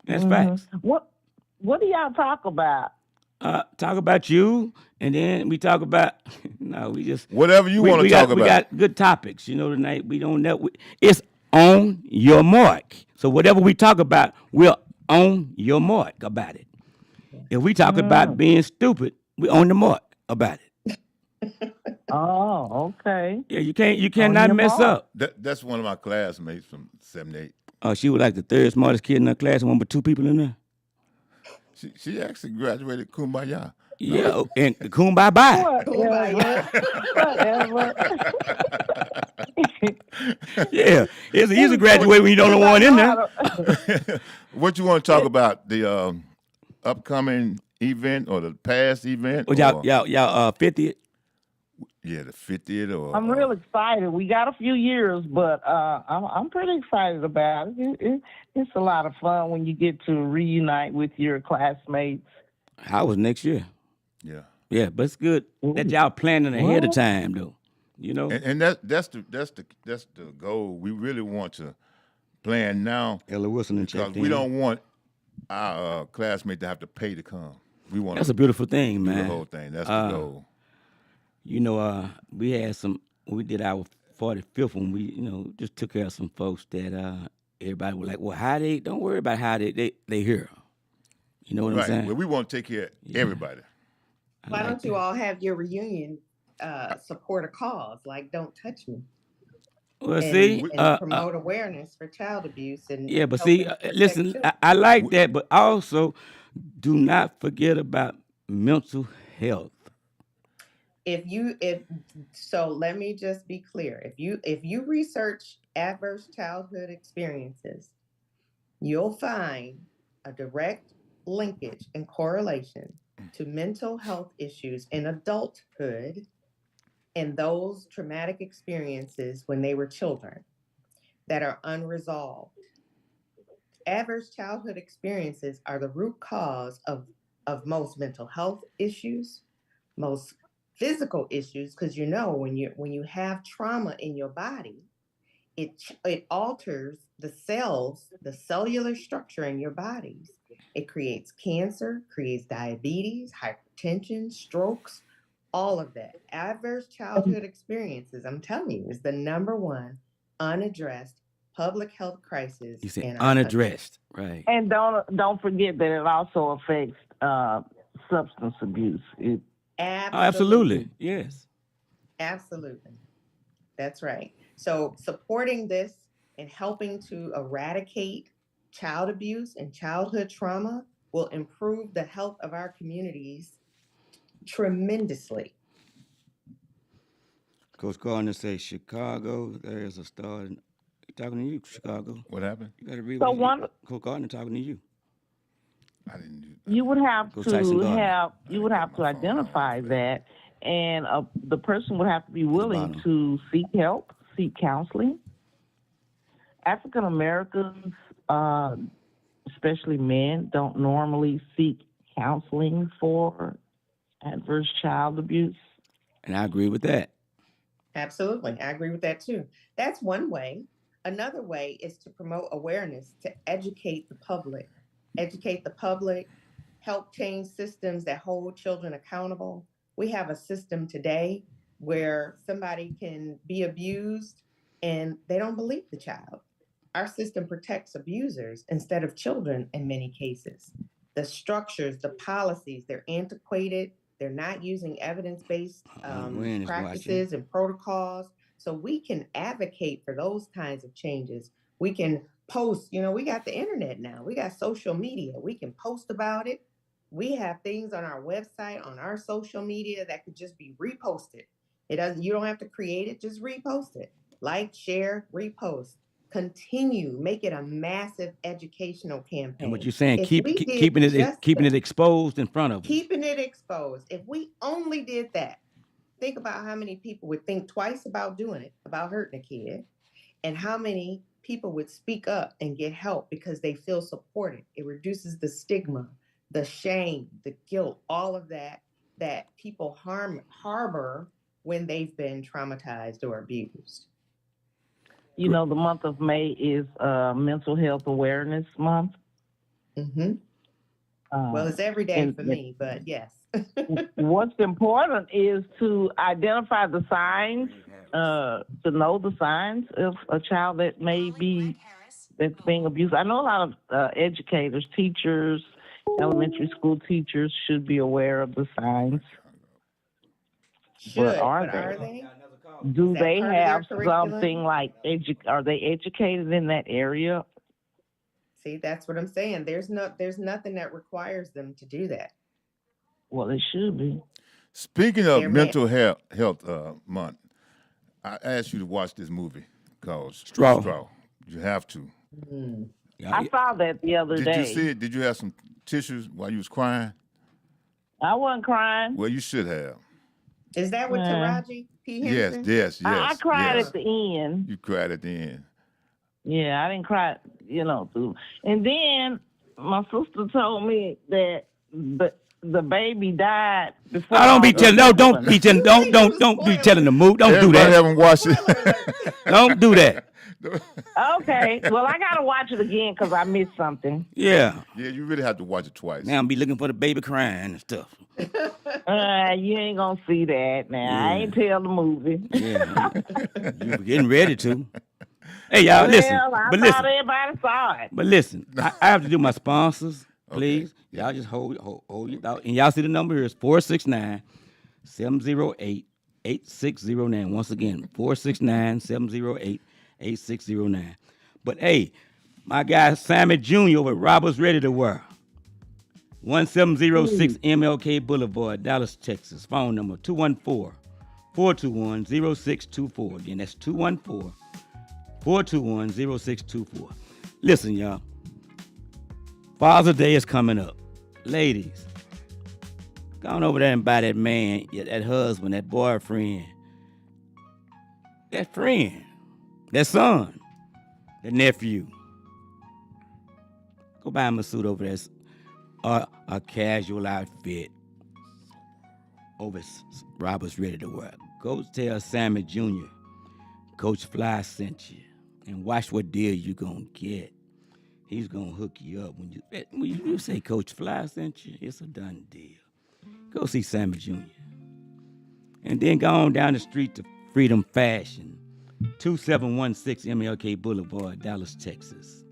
That's facts. what do y'all talk about? Talk about you, and then we talk about we just Whatever you want to talk We about. got good topics, tonight. We don't know. It's on your mark. So whatever we talk about, we're on your mark about it. If we talk about being stupid, we're on the mark about it. Oh, okay. Yeah, you cannot your mess mark. up. That's one of my classmates from 78. She was like the third smartest kid in her class, one but two people in there. She actually graduated Kumbaya. Yeah, and kumbaya bye. Whatever. Yeah, it's easy to graduate when you don't know one in there. What you want to talk about? The upcoming event or the past event? Well, or- y'all 50th. Yeah, the 50th or I'm real excited. We got a few years, but I'm pretty excited about it. It's a lot of fun when you get to reunite with your classmates. How was next year? yeah. Yeah, but it's good that y'all planning ahead of time, though. You know, And that's the goal. We really want to plan now Ella Wilson and because we don't want our classmates to have to pay to come. We want That's to a beautiful thing, do man. the whole thing. That's the goal. We had we did our 45th one. We, just took care of some folks that everybody was like, well, don't worry about how they here. You know what I'm Right. saying? Well, we want to take care of everybody. I Why like don't you that. all have your reunion support a cause like Don't Touch Me Well, and, see, and promote awareness for child abuse and yeah, but helping see, to protect listen, children? I like that, but also do not forget about mental health. So let me just be clear. If you research adverse childhood experiences, you'll find a direct linkage and correlation to mental health issues in adulthood and those traumatic experiences when they were children that are unresolved. Adverse childhood experiences are the root cause of most mental health issues, most physical issues, because when you have trauma in your body, it alters the cells, the cellular structure in your bodies. It creates cancer, creates diabetes, hypertension, strokes, all of that. Adverse childhood experiences, I'm telling you, is the number one unaddressed public health crisis You said in our country. unaddressed, right? And don't forget that it also affects substance abuse. Absolutely, yes. Absolutely. That's right. So supporting this and helping to eradicate child abuse and childhood trauma will improve the health of our communities tremendously. Coach Gardner says Chicago. There's a star. Talking to you, Chicago. What happened? You got to read So what Coach Gardner talking to you. I didn't do You would have Coach Tyson to Gardner. identify that, and the person would have to be willing bottom. to seek help, seek counseling. African Americans, especially men, don't normally seek counseling for adverse child abuse. And I agree with that. Absolutely. I agree with that too. That's one way. Another way is to promote awareness, to educate the public, help change systems that hold children accountable. We have a system today where somebody can be abused and they don't believe the child. Our system protects abusers instead of children in many cases. The structures, the policies, they're antiquated, They're not using evidence-based Awareness practices and protocols. So we can advocate for those kinds of changes. We can post, we got the internet now. We got social media. We can post about it. We have things on our website, on our social media that could just be reposted. You don't have to create it, just repost it. Like, share, repost. Continue, make it a massive educational campaign. And what you're saying, keeping it exposed in front of them. Keeping it exposed. If we only did that, think about how many people would think twice about doing it, about hurting a kid, and how many people would speak up and get help because they feel supported. It reduces the stigma, the shame, the guilt, all of that people harbor when they've been traumatized or abused. The month of May is Mental Health Awareness Month. Mm-hmm. Well, it's every day for me, but yes. What's important is to identify the signs, to know the signs of a child that's being abused. I know a lot of educators, teachers, elementary school teachers should be aware of the signs. But are they? Do they have something like are they educated in that area? See, that's what I'm saying. There's nothing that requires them to do that. Well, they should be. Speaking of mental health month, I asked you to watch this movie called Straw. You have to. Mm. I saw that the other day. Did you see it? Did you have some tissues while you was crying? I wasn't crying. Well, you should have. Is that what Taraji P. Henson? Yes. I cried at the end. You cried at the end. Yeah, I didn't cry, through. And then my sister told me that the baby died before. I don't be telling. No, don't be telling. Don't be telling the mood. Don't do that. Haven't watched it. Don't do that. Okay. Well, I gotta watch it again because I missed something. Yeah. Yeah, you really have to watch it twice. Now I'm be looking for the baby crying and stuff. You ain't gonna see that now. Yeah. I ain't tell the movie. Yeah. You were getting ready to. Hey, y'all, listen. I thought everybody saw it. But listen, I have to do my sponsors, please. Okay. Y'all just hold your thought. And y'all see the number here is 469-708-8609. Once again, 469-708-8609. But hey, my guy Sammy Jr. over at Roberts Ready to Wear. 1706 MLK Boulevard, Dallas, Texas. Phone number 214-421-0624. Again, that's 214-421-0624. Listen, y'all. Father's Day is coming up. Ladies, go on over there and buy that man, that husband, that boyfriend, that friend, that son, that nephew. Go buy him a suit over there, a casual outfit over at Roberts Ready to Wear. Go tell Sammy Jr. Coach Fly sent you, and watch what deal you gonna get. He's gonna hook you up when you say Coach Fly sent you. It's a done deal. Go see Sammy Jr. And then go on down the street to Freedom Fashion, 2716 MLK Boulevard, Dallas, Texas.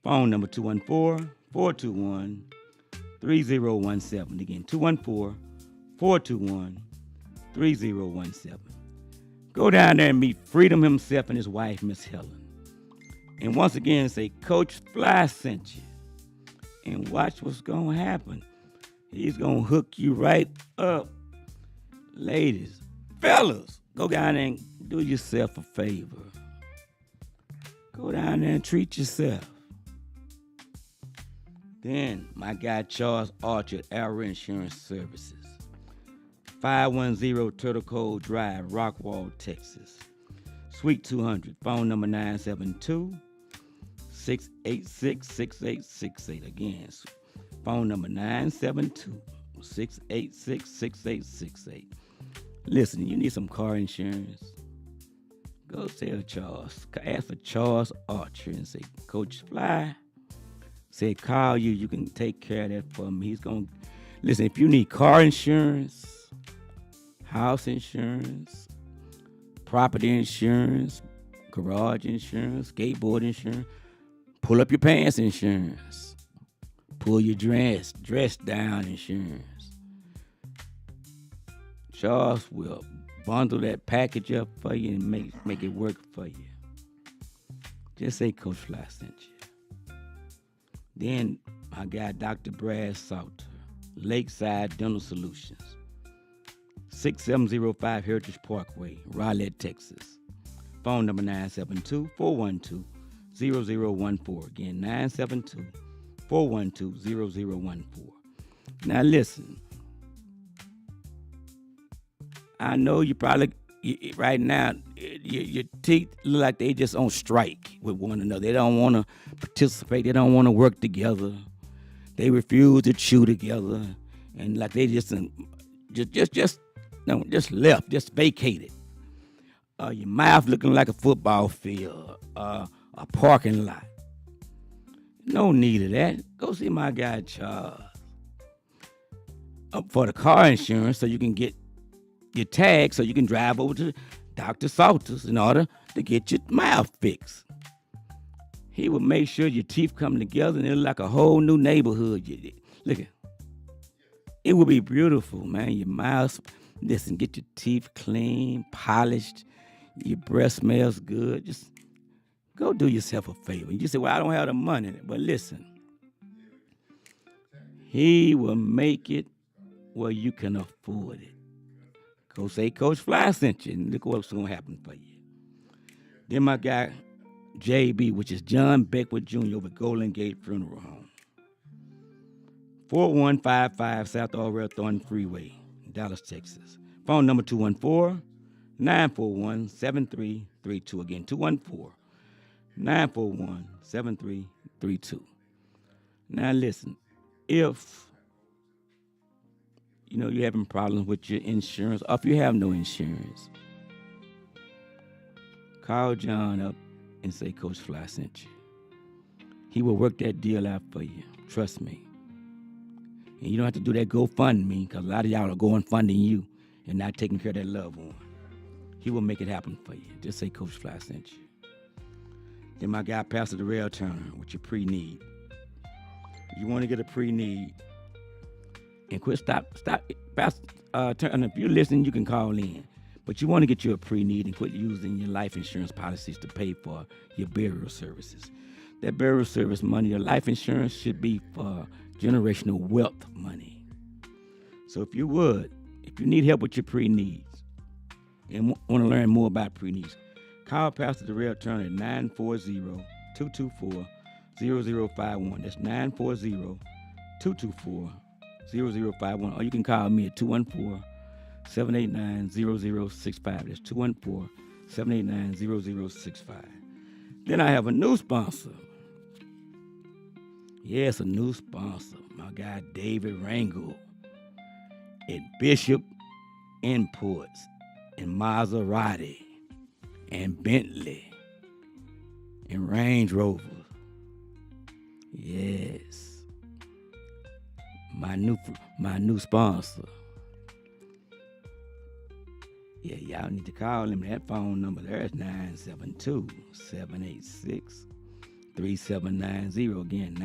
Phone number 214-421-3017. Again, 214-421-3017. Go down there and meet Freedom himself and his wife, Miss Helen. And once again, say, Coach Fly sent you. And watch what's going to happen. He's going to hook you right up. Ladies, fellas, go down there and do yourself a favor. Go down there and treat yourself. Then, my guy Charles Archer at Arrow Insurance Services. 510 Turtle Cove Drive, Rockwall, Texas. Suite 200, phone number 972-686-6868. Again, phone number 972-686-6868. Listen, you need some car insurance. Go tell Charles. Ask for Charles Archer and say, Coach Fly, say call you. You can take care of that for me. He's going to, listen, if you need car insurance, house insurance, property insurance, garage insurance, skateboard insurance, pull up your pants insurance, pull your dress down insurance. Charles will bundle that package up for you and make it work for you. Just say Coach Fly sent you. Then I got Dr. Brad Salter, Lakeside Dental Solutions, 6705 Heritage Parkway, Rowlett, Texas. Phone number 972-412-0014. Again, 972-412-0014. Now listen, I know you probably, right now, your teeth look like they just on strike with one another. They don't want to participate. They don't want to work together. They refuse to chew together. And like they just left, just vacated. Your mouth looking like a football field, a parking lot. No need of that. Go see my guy Charles. For the car insurance, so you can get your tag, so you can drive over to Dr. Salter's in order to get your mouth fixed. He will make sure your teeth come together and it'll like a whole new neighborhood. Look at it will be beautiful, man. Your mouth, listen, get your teeth clean, polished. Your breath smells good. Just go do yourself a favor. You say, well, I don't have the money. But listen, he will make it where you can afford it. Go say Coach Fly sent you, and look what's going to happen for you. Then my guy, JB, which is John Beckwith Jr. over Golden Gate Funeral Home. 4155 South Orwell Thornton Freeway, Dallas, Texas. Phone number 214-941-7332. Again, 214-941-7332. Now listen, if you're having problems with your insurance, or if you have no insurance, call John up and say Coach Fly sent you. He will work that deal out for you. Trust me. And you don't have to do that GoFundMe, because a lot of y'all are going funding you and not taking care of that loved one. He will make it happen for you. Just say Coach Fly sent you. Then my guy, Pastor Darrell Turner, with your pre-need. You want to get a pre-need, and stop. Pastor Turner, if you're listening, you can call in. But you want to get you a pre-need and quit using your life insurance policies to pay for your burial services. That burial service money, your life insurance should be for generational wealth money. So if you need help with your pre-needs and want to learn more about pre-needs, call Pastor Darrell Turner at 940-224-0051. That's 940-224-0051. Or you can call me at 214-789-0065. That's 214-789-0065. Then I have a new sponsor. Yes, a new sponsor. My guy David Rangel at Bishop Imports and Maserati and Bentley and Range Rover. Yes. My new sponsor. Yeah, y'all need to call him. That phone number there is 972-786-3790. Again,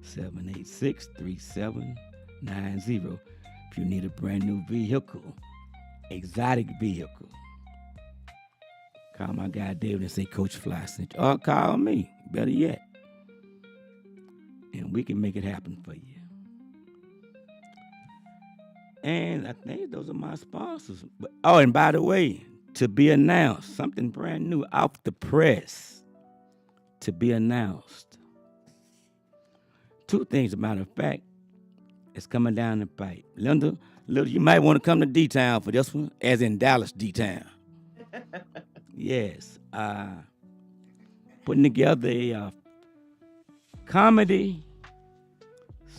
972-786-3790. If you need a brand new vehicle, exotic vehicle, call my guy David and say Coach Fly sent you. Or call me, better yet. And we can make it happen for you. And I think those are my sponsors. And by the way, to be announced, something brand new off the press to be announced. Two things, as a matter of fact, it's coming down the pipe. Linda, you might want to come to D-Town for this one, as in Dallas D-Town. Yes. Putting together a comedy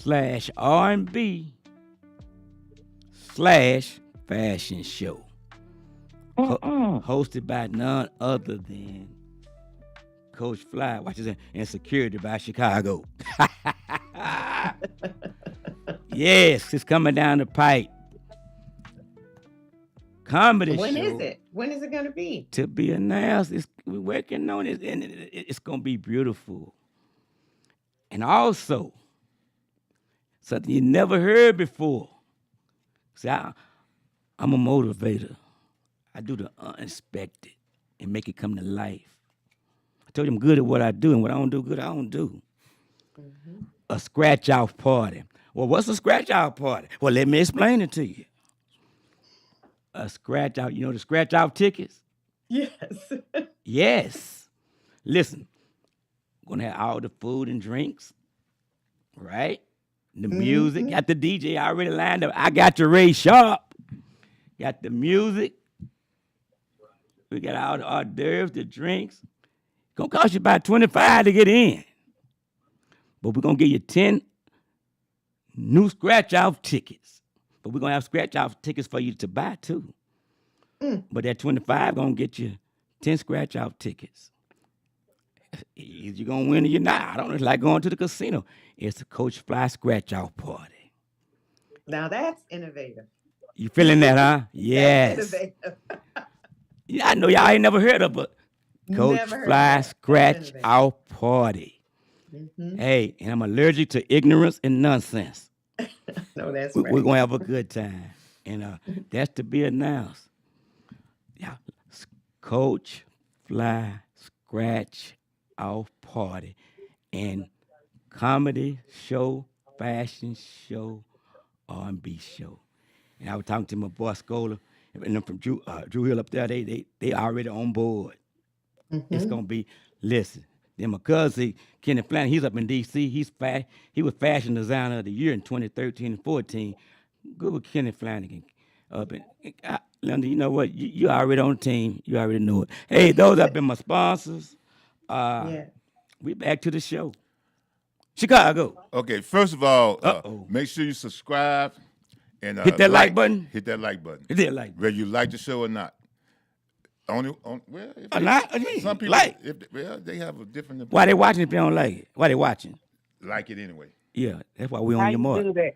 / R&B / fashion show. Hosted by none other than Coach Fly, and security by Chicago. Yes, it's coming down the pipe. Comedy when show. When is it? When is it going to be? To be announced. We're working on it, and it's going to be beautiful. And also, something you never heard before. See, I'm a motivator. I do the unexpected and make it come to life. I told you I'm good at what I do, and what I don't do good, I don't do. A scratch-off party. Well, what's a scratch-off party? Well, let me explain it to you. A scratch-out, you know the scratch-off tickets? Yes. Yes. Listen, we're gonna have all the food and drinks, right? The music, got the DJ already lined up. I got your Ray Sharp. Got the music. We got all the hors d'oeuvres, the drinks. Gonna cost you about $25 to get in. But we're gonna give you 10 new scratch-off tickets. But we're gonna have scratch-off tickets for you to buy too. But that 25 gonna get you 10 scratch-off tickets. Either you're gonna win or you're not. I don't know. It's like going to the casino. It's a Coach Fly scratch-off party. Now that's innovative. You feeling that, huh? Yes. That's innovative. Yeah, I know y'all ain't never heard of it. Coach Never heard of Fly that. scratch off party. Hey, and I'm allergic to ignorance and nonsense. No, that's We're right. gonna have a good time, and that's to be announced. Yeah, Coach Fly scratch off party, and comedy show, fashion show, R&B show. And I was talking to my boy Scholar and them from Drew Hill up there. They already on board. It's gonna be, listen. Then my cousin Kenny Flanagan, he's up in D.C. He was fashion designer of the year in 2013 and 14. Good with Kenny Flanagan. Up in Linda, you know what? You already on the team. You already know it. Hey, those have been my sponsors. Yeah. We back to the show. Chicago. Okay, first of all, Uh-oh. make sure you subscribe and Hit that like button. Hit that like button. Hit that like button. Whether you like the show or not. Well, if Not? some people Like. they have a different Why they watching if they don't like it? Why they watching? like it anyway. Yeah, that's why we How on your you mark. do that?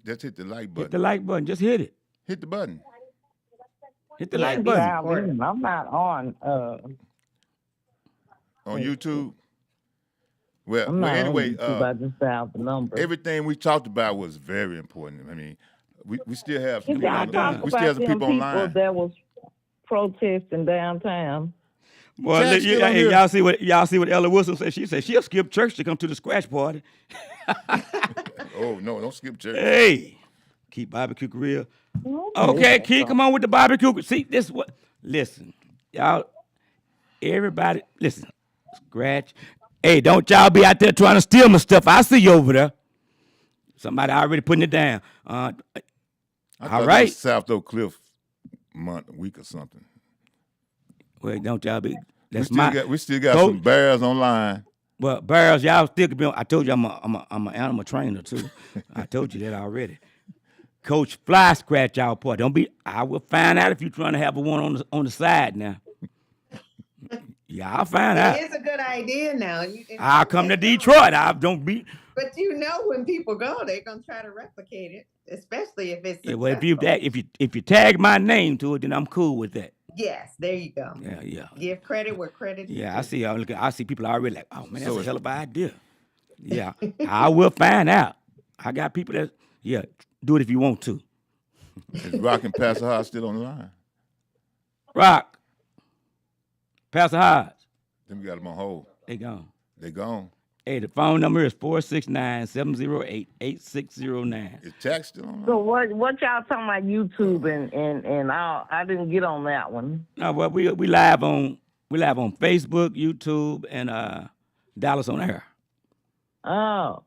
Just hit the like Hit button. the like button. Just hit it. Hit the button. Hit the Yeah, like button. I'm not on. On YouTube. Well, I'm not anyway, on YouTube. I just dialed the number. everything we talked about was very important. I mean, we still have some You people, got to talk we still about have some them people people online. that was protesting downtown. Well, Jack, still on hey, here. y'all see what Ella Wilson said. She said she'll skip church to come to the scratch party. Oh no, don't skip church. Hey, keep barbecue real. Okay, Key, come on with the barbecue. See, this what? Listen, y'all, everybody, listen. Scratch. Hey, don't y'all be out there trying to steal my stuff. I see you over there. Somebody already putting it down. I thought all that right. was South Oak Cliff week or something. Well, don't y'all be. We That's still my. got Coach. some bears online. Well, Barrels, y'all still could be on. I told you I'm an animal trainer too. I told you that already. Coach Fly scratch out part. Don't be. I will find out if you're trying to have a one on the side now. Yeah, I'll find out. It is a good idea now. I'll come to Detroit. I don't be. But you know, when people go, they're gonna try to replicate it, especially if it's Yeah, well, successful. if you tag my name to it, then I'm cool with that. Yes, there you go. Yeah. Give credit where credit is Yeah, I due. see. I see people already like, oh man, that's So a hell of an idea. Yeah, I will find out. I got people that do it if you want to. Is Rock and Pastor Hart still on the line? Rock, Pastor Hodge, Then we got them on hold. they gone. They gone. Hey, the phone number is 469-708-8609. Is Jack still on? So what y'all talking about YouTube and all? I didn't get on that one. No, well, we live on Facebook, YouTube, and Dallas on Air. Oh,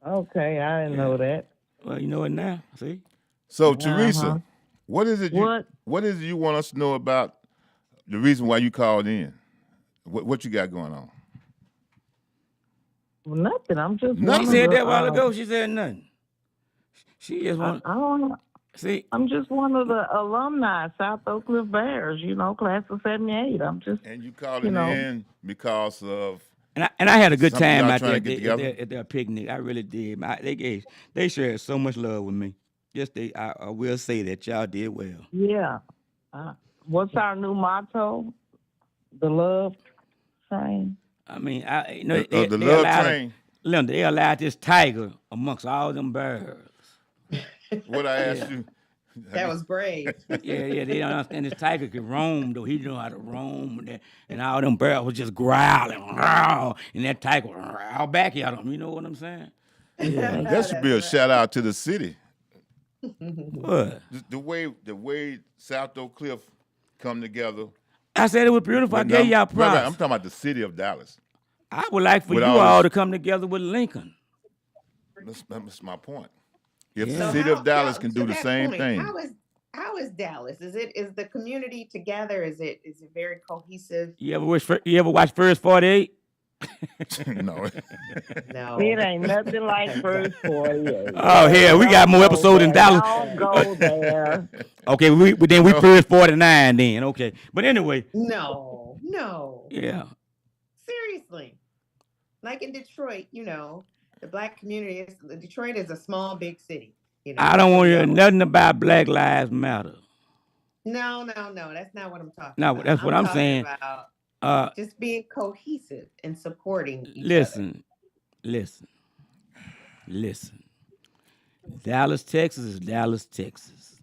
okay. I didn't know that. Well, you know it now. See, So Teresa, what is it? What? What is it you want us to know about the reason why you called in? What you got going on? Well, nothing. I'm just. Nothing. one she of said the, that a while ago. She said nothing. She just want. I don't. See, I'm just one of the alumni, South Oak Cliff Bears. Class of '78. I'm just. And you called You it know. in because of and I had a good Something time y'all out there trying to get together? at their picnic. I really did. They shared so much love with me. I will say that y'all did well. Yeah. What's our new motto? The love train. I mean, the they love allowed train. Linda, they allowed this tiger amongst all them birds. What I asked you, That was brave. Yeah, they don't understand this tiger can roam, though. He know how to roam, and all them bears was just growling, and that tiger growl back at him. You know what I'm saying? Yeah. That should be a shout out to the city. What? The way South Oak Cliff come together. I said it was beautiful. I gave y'all props. I'm talking about the city of Dallas. I would like for With you all all this- to come together with Lincoln. That's my point. If Yeah. the So city of Dallas to can do the that same point, thing. How is Dallas? Is the community together? Is it very cohesive? You ever watch First 48? No. No. It ain't nothing like First 48. Oh, hell, we got more Don't go episodes than there. Dallas. Don't go there. Okay, we First 49 then. Okay, but anyway, No. yeah. Seriously. Like in Detroit, the black community Detroit is a small, big city. I don't want to hear nothing about Black Lives Matter. No. That's not what I'm talking No, about. that's what I'm talking saying. About just being cohesive and supporting each Listen. Dallas, Texas is Dallas, Texas.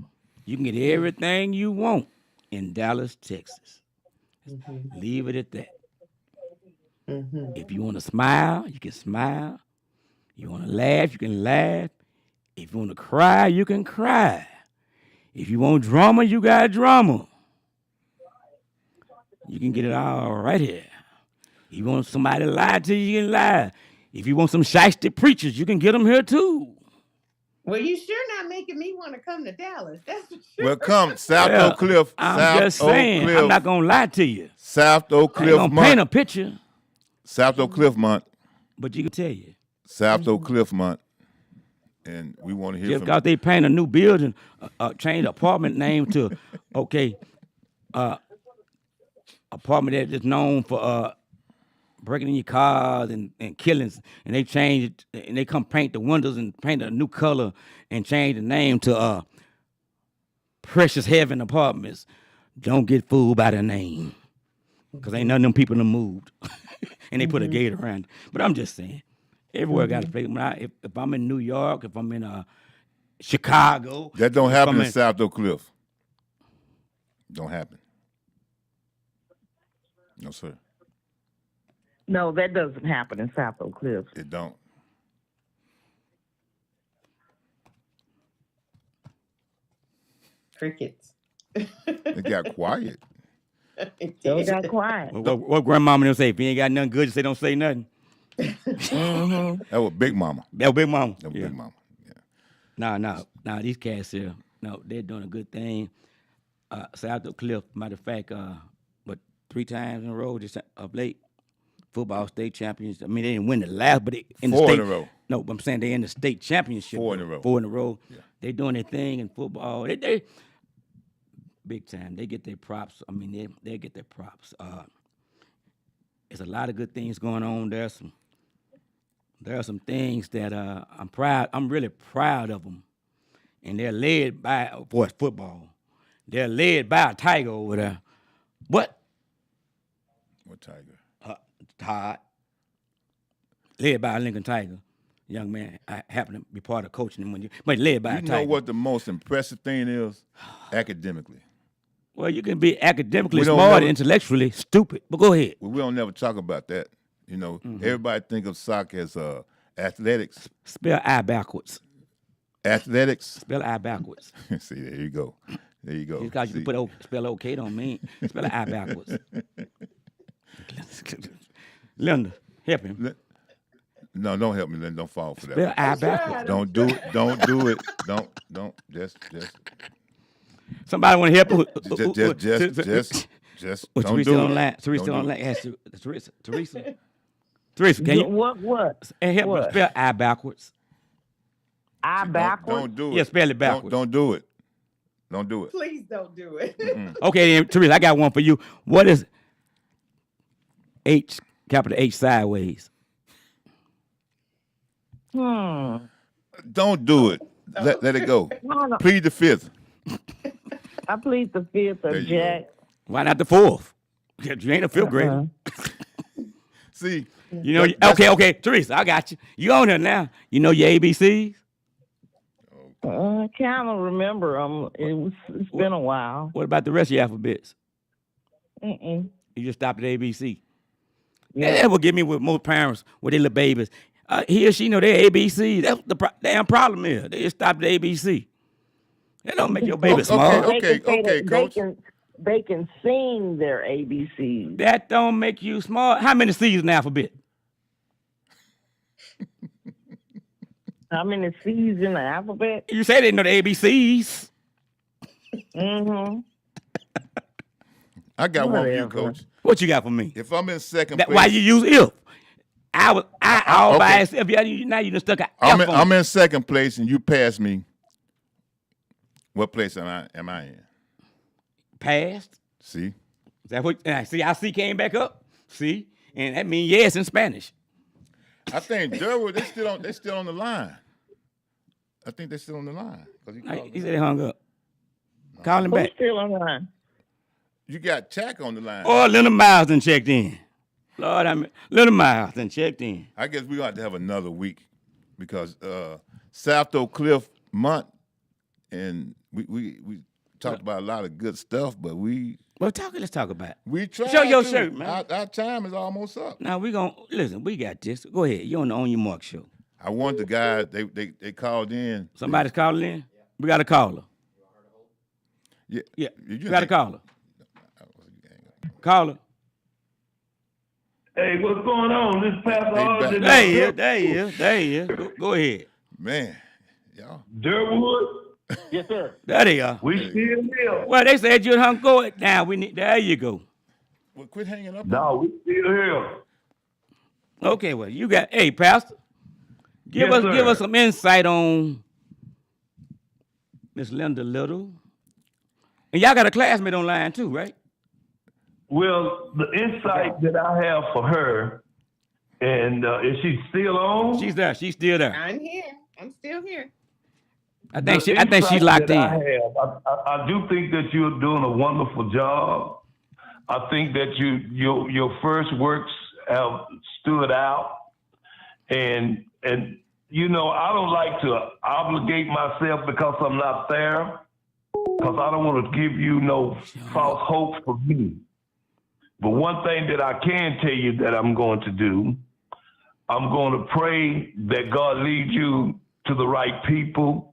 You can get everything you want in Dallas, Texas. other. Leave it at that. Mm-hmm. If you want to smile, you can smile. You want to laugh, you can laugh. If you want to cry, you can cry. If you want drama, you got drama. You can get it all right here. If you want somebody to lie to you, you can lie. If you want some shiesty preachers, you can get them here too. Well, you sure not making me want to come to Dallas. That's for sure. Well, come South Oak Cliff. I'm South just Oak saying. Cliff, I'm not gonna lie to you. South Oak I ain't Cliff gonna paint a month. picture, South Oak Cliff month. but you can tell you. South Oak Cliff month. And we want to hear Just from because they paint a new building, change the apartment name to, apartment that is known for breaking in your cars and killings, and they change it, and they come paint the windows and paint a new color and change the name to Precious Heaven Apartments. Don't get fooled by the name, because ain't none of them people done moved, and they put a gate around it. But I'm just saying, everywhere got a place. If I'm in New York, if I'm in Chicago. that don't happen I'm in South Oak Cliff. Don't happen. No, sir. No, that doesn't happen in South Oak Cliff. It don't. Crickets. It got quiet. They got quiet. What grandmama them say? If you ain't got nothing good to say, don't say nothing. Mm-hmm. That was Big Mama. That was Big Mama. That was Yeah. Big Mama. Yeah. Nah, these cats here, they're doing a good thing. South Oak Cliff, matter of fact, but 3 times in a row just of late, football state champions. I mean, they didn't win the last, but they in the 4 state. in a row. No, but I'm saying they in the state championship. 4 in a row. 4 in a row. Yeah. They doing their thing in football. They big time. They get their props. I mean, they get their props. There's a lot of good things going on. There are some things that I'm proud. I'm really proud of them, and they're led by, of course, football. They're led by a tiger over there. What? What Tiger? Todd. Led by a Lincoln Tiger. Young man, I happen to be part of coaching him but led by a You tiger. know what the most impressive thing is? Academically. Well, you can be academically We don't smart never- and intellectually stupid, but go ahead. Well, we don't never talk about that. You know, Mm-hmm. everybody think of soccer as athletics. Spell I backwards. Athletics. Spell I backwards. See, there you go. There you go. Just because you See? put spell okay don't mean spell I backwards. Linda, help him. No, don't help me. Then don't fall for that. Spell I backwards. Don't do it. Don't do it. Don't. Just. Somebody want to help her? Just. Oh, Don't Teresa do online. it. Teresa Don't do online. it. Ask Teresa. Teresa, can you What? help her What? spell I backwards? I backwards? Don't do it. Yeah, spell it backwards. Don't do it. Don't do it. Please don't do it. Okay, then, Teresa, I got one for you. What is H, capital H sideways? Don't do it. Let it go. No. Plead the fifth. I plead the fifth There of you Jack. Why not the fourth? You ain't a fifth grader. See. You know, okay, Teresa, I got you. You on there now. You know your ABCs? I kind of remember them. It's been a while. What about the rest of your alphabets? Mm-mm. You just stopped at ABC. Yeah. That will give me with most parents with their little babies. He or she know their ABC. That's what the damn problem is. They just stop at ABC. That don't make your baby smart. Okay, Coach. They can sing their ABCs. That don't make you smart. How many C's in the alphabet? How many C's in the alphabet? You say they know the ABCs. Mm-hmm. I got one for you, Whatever. Coach. What you got for me? If I'm in second That, place, why you use if? I all by okay. itself. Now you done stuck an F on me. I'm in second place and you pass me. What place am I in? Passed. See? Is that what? See, I see came back up. See, and that means yes in Spanish. I think Durwood, they still on the line. I think they're still on the line. He said they hung up. Call him Who's back. still on the line? You got Chack on the line. Oh, Leonard Miles done checked in. Lord, Leonard Miles done checked in. I guess we're going to have to have another week because South Oak Cliff month, and we talked about a lot of good stuff, but let's talk about it. we tried. Show your to. shirt, man. Our time is almost up. Now we gonna listen. We got this. Go ahead. You on the On Your Mark show. I want the guys. They called in. Somebody's calling in. We got a caller. Yeah. You got a caller. Caller. Hey, what's going on? This Pastor Harden. There he is. Go ahead. Man, y'all. Durwood, Yes, sir. There they are. we still here. Well, they said you'd hung go it. Now there you go. Well, quit hanging up. No, we still here. Okay, well, you got Pastor. Give Yes, sir. us some insight on Miss Linda Little. And y'all got a classmate online too, right? Well, the insight that I have for her, and is she still on? She's there. She's still there. I'm here. I'm still here. I think The she's insight locked in. that I do think that you're doing a wonderful job. I think that your first works have stood out, and you know, I don't like to obligate myself because I'm not there, because I don't want to give you no false hope for me. But one thing that I can tell you that I'm going to do, I'm going to pray that God lead you to the right people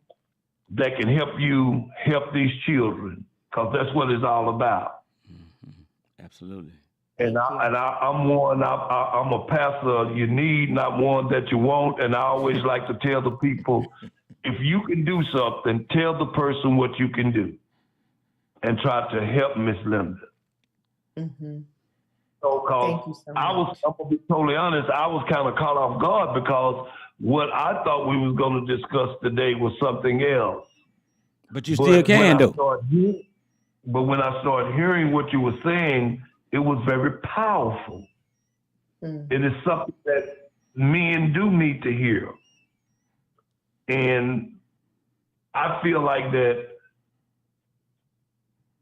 that can help you help these children, because that's what it's all about. Mm-hmm. Absolutely. I'm one. I'm a pastor you need, not one that you want. And I always like to tell the people, if you can do something, tell the person what you can do, and try to help Miss Linda. Mm-hmm. So, Thank you so I'm gonna be totally honest. I was kind of caught off guard because what I thought we was going to discuss today was something else. But you still can, though. But when I started hearing what you were saying, it was very powerful. Mm. It is something that men do need to hear. And I feel like that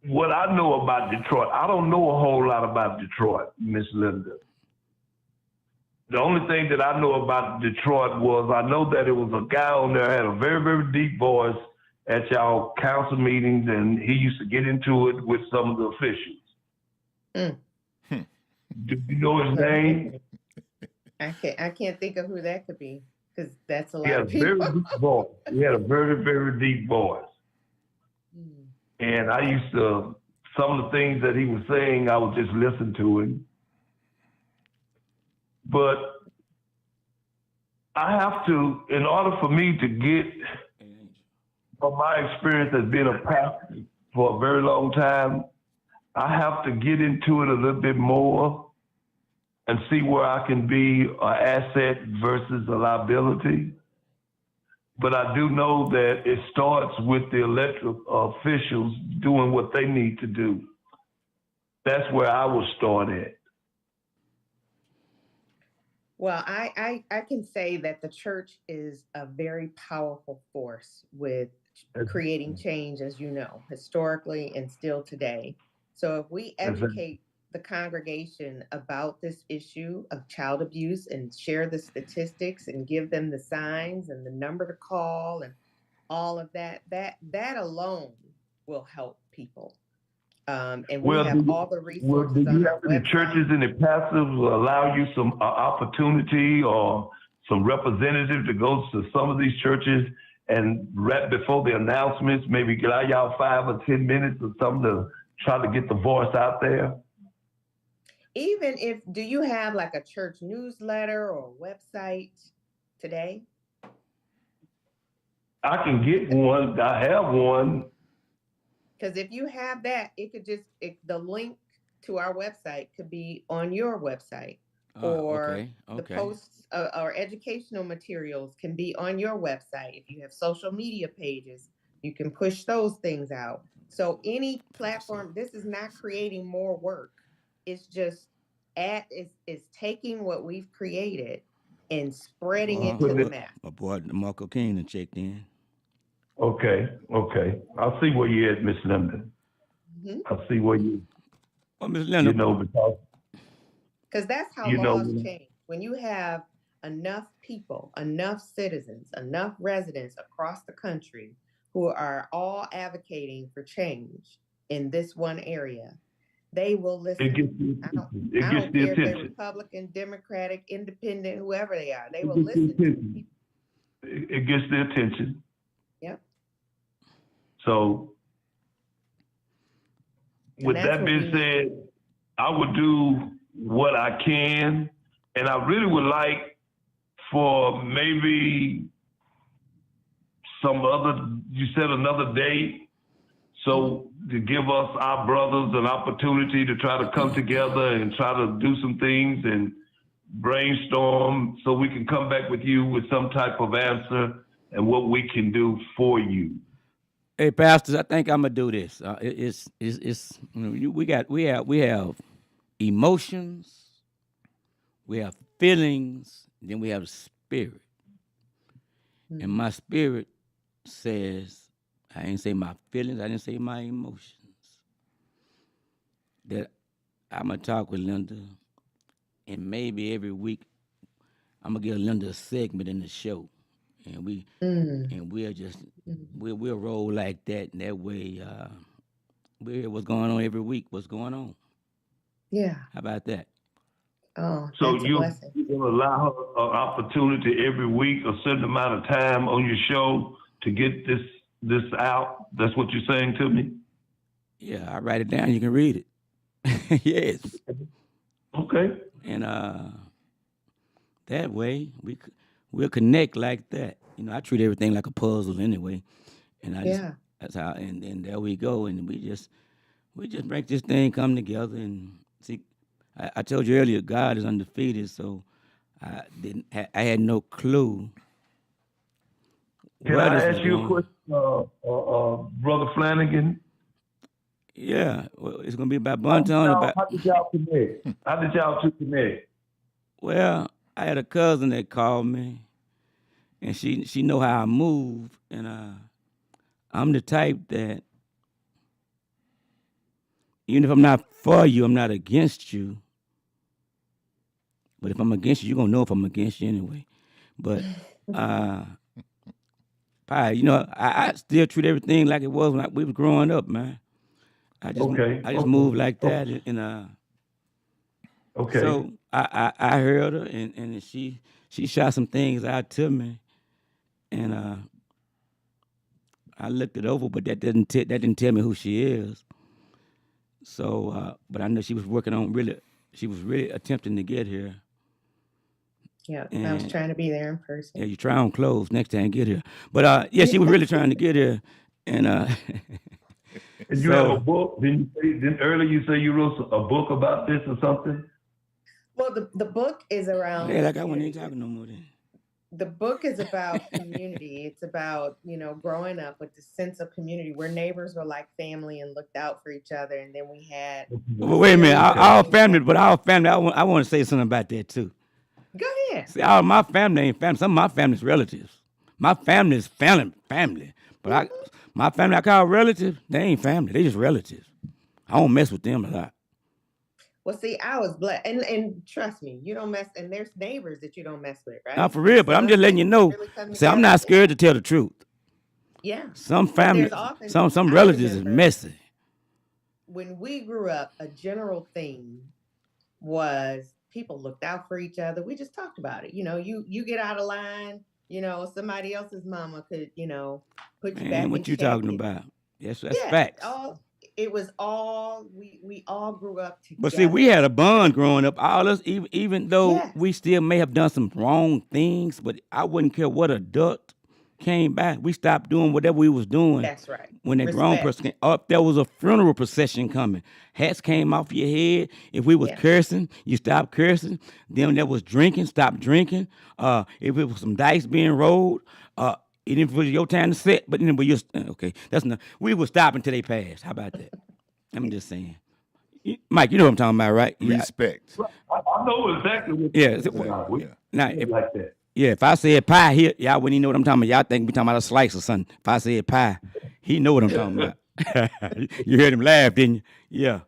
what I know about Detroit, I don't know a whole lot about Detroit, Miss Linda. The only thing that I know about Detroit was I know that it was a guy on there had a very, very deep voice at y'all council meetings, and he used to get into it with some of the officials. Mm. Do you know his name? I can't think of who that could be, because that's a He lot had of a people. very deep voice. He had a very, very deep voice. Mm. And I used to, some of the things that he was saying, I would just listen to him. But I have to, in order for me to get, from my experience as being a pastor for a very long time, I have to get into it a little bit more and see where I can be an asset versus a liability. But I do know that it starts with the elected officials doing what they need to do. That's where I will start at. Well, I can say that the church is a very powerful force with creating change, as you know, historically and still today. So if we educate the congregation about this issue of child abuse and share the statistics and give them the signs and the number to call and all of that alone will help people. And we Well, have all the do resources you on have our any website. churches and the pastors will allow you some opportunity or some representative to go to some of these churches and right before the announcements, maybe allow y'all 5 or 10 minutes or something to try to get the voice out there? Even if, do you have like a church newsletter or website today? I can get one. I have one. Because if you have that, it could just, the link to our website could be on your website, or the posts or educational materials can be on your website. If you have social media pages, you can push those things out. So any platform, this is not creating more work. It's just is taking what we've created and spreading it to the map. My boy Marco King checked in. Okay. I'll see where you're at, Miss Linda. Mm-hmm. I'll see where you. Well, Miss Linda, because that's how laws change. When you have enough people, enough citizens, enough residents across the country who are all advocating for change in this one area, they will listen. It gets the care attention. If they're Republican, Democratic, Independent, whoever they are, they will listen. It gets the attention. Yep. So, with that being said, I would do what I can, and I really would like for maybe some other, you said another date, so to give us, our brothers, an opportunity to try to come together and try to do some things and brainstorm so we can come back with you with some type of answer and what we can do for you. Hey, pastors, I think I'm gonna do this. It's we have emotions, we have feelings, then we have spirit. Mm-hmm. And my spirit says, I didn't say my feelings, I didn't say my emotions. That I'm gonna talk with Linda, and maybe every week I'm gonna give Linda a segment in the show. And we'll just we'll roll like that, and that way we hear what's going on every week. What's going on? Yeah. How about that? Oh, so that's you're a blessing. going to allow her an opportunity every week, a certain amount of time on your show to get this out. That's what you're saying to me? Yeah, I write it down. You can read it. Yes. Okay. And that way we'll connect like that. You know, I treat everything like a puzzle anyway. And that's how, and there we go. And we just make this thing come together. And see, I told you earlier, God is undefeated. So I had no clue. Can I ask you a question, Brother Flanagan? Yeah, well, it's gonna be about Bonton. How did y'all connect? How did y'all two connect? Well, I had a cousin that called me, and she know how I move, and I'm the type that even if I'm not for you, I'm not against you. But if I'm against you, you're gonna know if I'm against you anyway. But you know, I still treat everything like it was when we was growing up, man. I just move like that, and Okay. So I heard her, and she shot some things out to me, and I looked it over, but that didn't tell me who she is. So, but I know she was working on she was really attempting to get here. Yeah, I was trying to be there in person. Yeah, you try on clothes next time, get here. But yeah, she was really trying to get here, and. And you have a book? Didn't earlier you say you wrote a book about this or something? Well, the book is around. Yeah, like I wasn't even talking no more then. The book is about community. It's about, growing up with the sense of community where neighbors were like family and looked out for each other. And then we had. Well, wait a minute, our family, I want to say something about that too. Go ahead. See, all my family ain't family. Some of my family's relatives. My family is family. But my family I call relatives, they ain't family. They just relatives. I don't mess with them a lot. Well, see, I was blessed. And trust me, you don't mess, and there's neighbors that you don't mess with, right? Not for real, but I'm just letting you know. See, I'm not scared to tell the truth. Yeah. Some But family, there's often, some I relatives is remember messy. when we grew up, a general theme was people looked out for each other. We just talked about it. You get out of line, somebody else's mama could, put you Man, back in what you check. talking about? That's Yeah, facts. it was all we all grew up But see, we together. had a bond growing up. All us, even though Yes, we still may have done some wrong things, but I wouldn't care what adult came back. We stopped doing whatever we was doing that's right. when that grown Respect. person came up. There was a funeral procession coming. Hats came off your head. If we was Yeah. cursing, you stopped cursing. Then there was drinking, stop drinking. If it was some dice being rolled, it didn't was your time to sit. But then, okay, that's enough. We would stop until they passed. How about that? I'm just saying. Mike, you know what I'm talking about, right? Yeah. Respect. I know exactly what Yeah. you're talking about. We Now, do it like that. if I said pie, y'all wouldn't even know what I'm talking about. Y'all think we talking about a slice or something. If I said pie, he know what I'm talking about. You heard him laugh, didn't you? Yeah.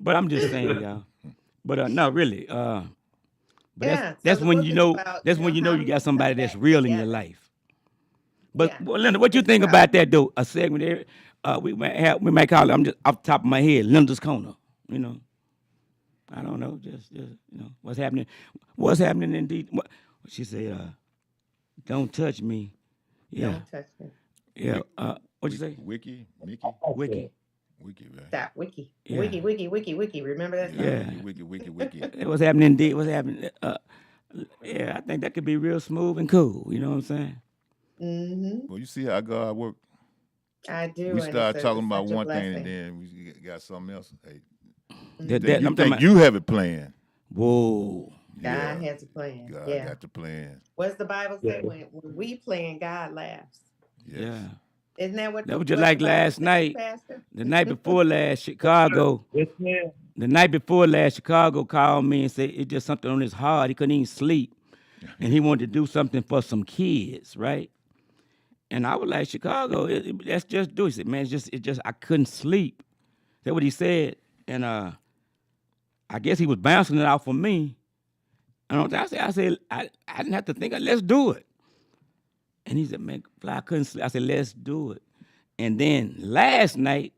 But I'm just saying, y'all. But no, really. But Yeah. that's So the when book you is know. about, That's when you know how you do got you somebody come that's back real in your together? life. But Yeah. well, Linda, what you It's think about about that though? A segment there. We might call it. I'm just off the top of my head, Linda's Corner. I don't know. Just what's happening. What's happening indeed. What she said. Don't touch me. Yeah. Don't touch me. Yeah. What'd you say? Wiki, Mickey, Wiki. Wiki, right? Stop. Wiki. Yeah. Wiki. Remember that song? Yeah. Wiki. What's happening indeed? What's happening? Yeah, I think that could be real smooth and cool. You know what I'm saying? Mm-hmm. Well, you see how God works. I do. We and start it's talking about such a one thing blessing. and then we got something else. Hey, That, you I'm talking think about. you have it planned? Whoa. God has a plan. God Yeah. got the plan. What's the Bible say? Yeah. When we plan, God laughs. Yes. Yeah. Isn't that what? That was what just the like Bible last says, night. Pastor? The night before last, Chicago. Yes, ma'am. The night before last, Chicago called me and said it's just something on his heart. He couldn't even sleep, and he wanted to do something for some kids, right? And I was like, Chicago, let's just do it. He said, man, it just I couldn't sleep. That's what he said, and I guess he was bouncing it out for me. And I said, I didn't have to think. Let's do it. And he said, man, Fly, I couldn't sleep. I said, let's do it. And then last night,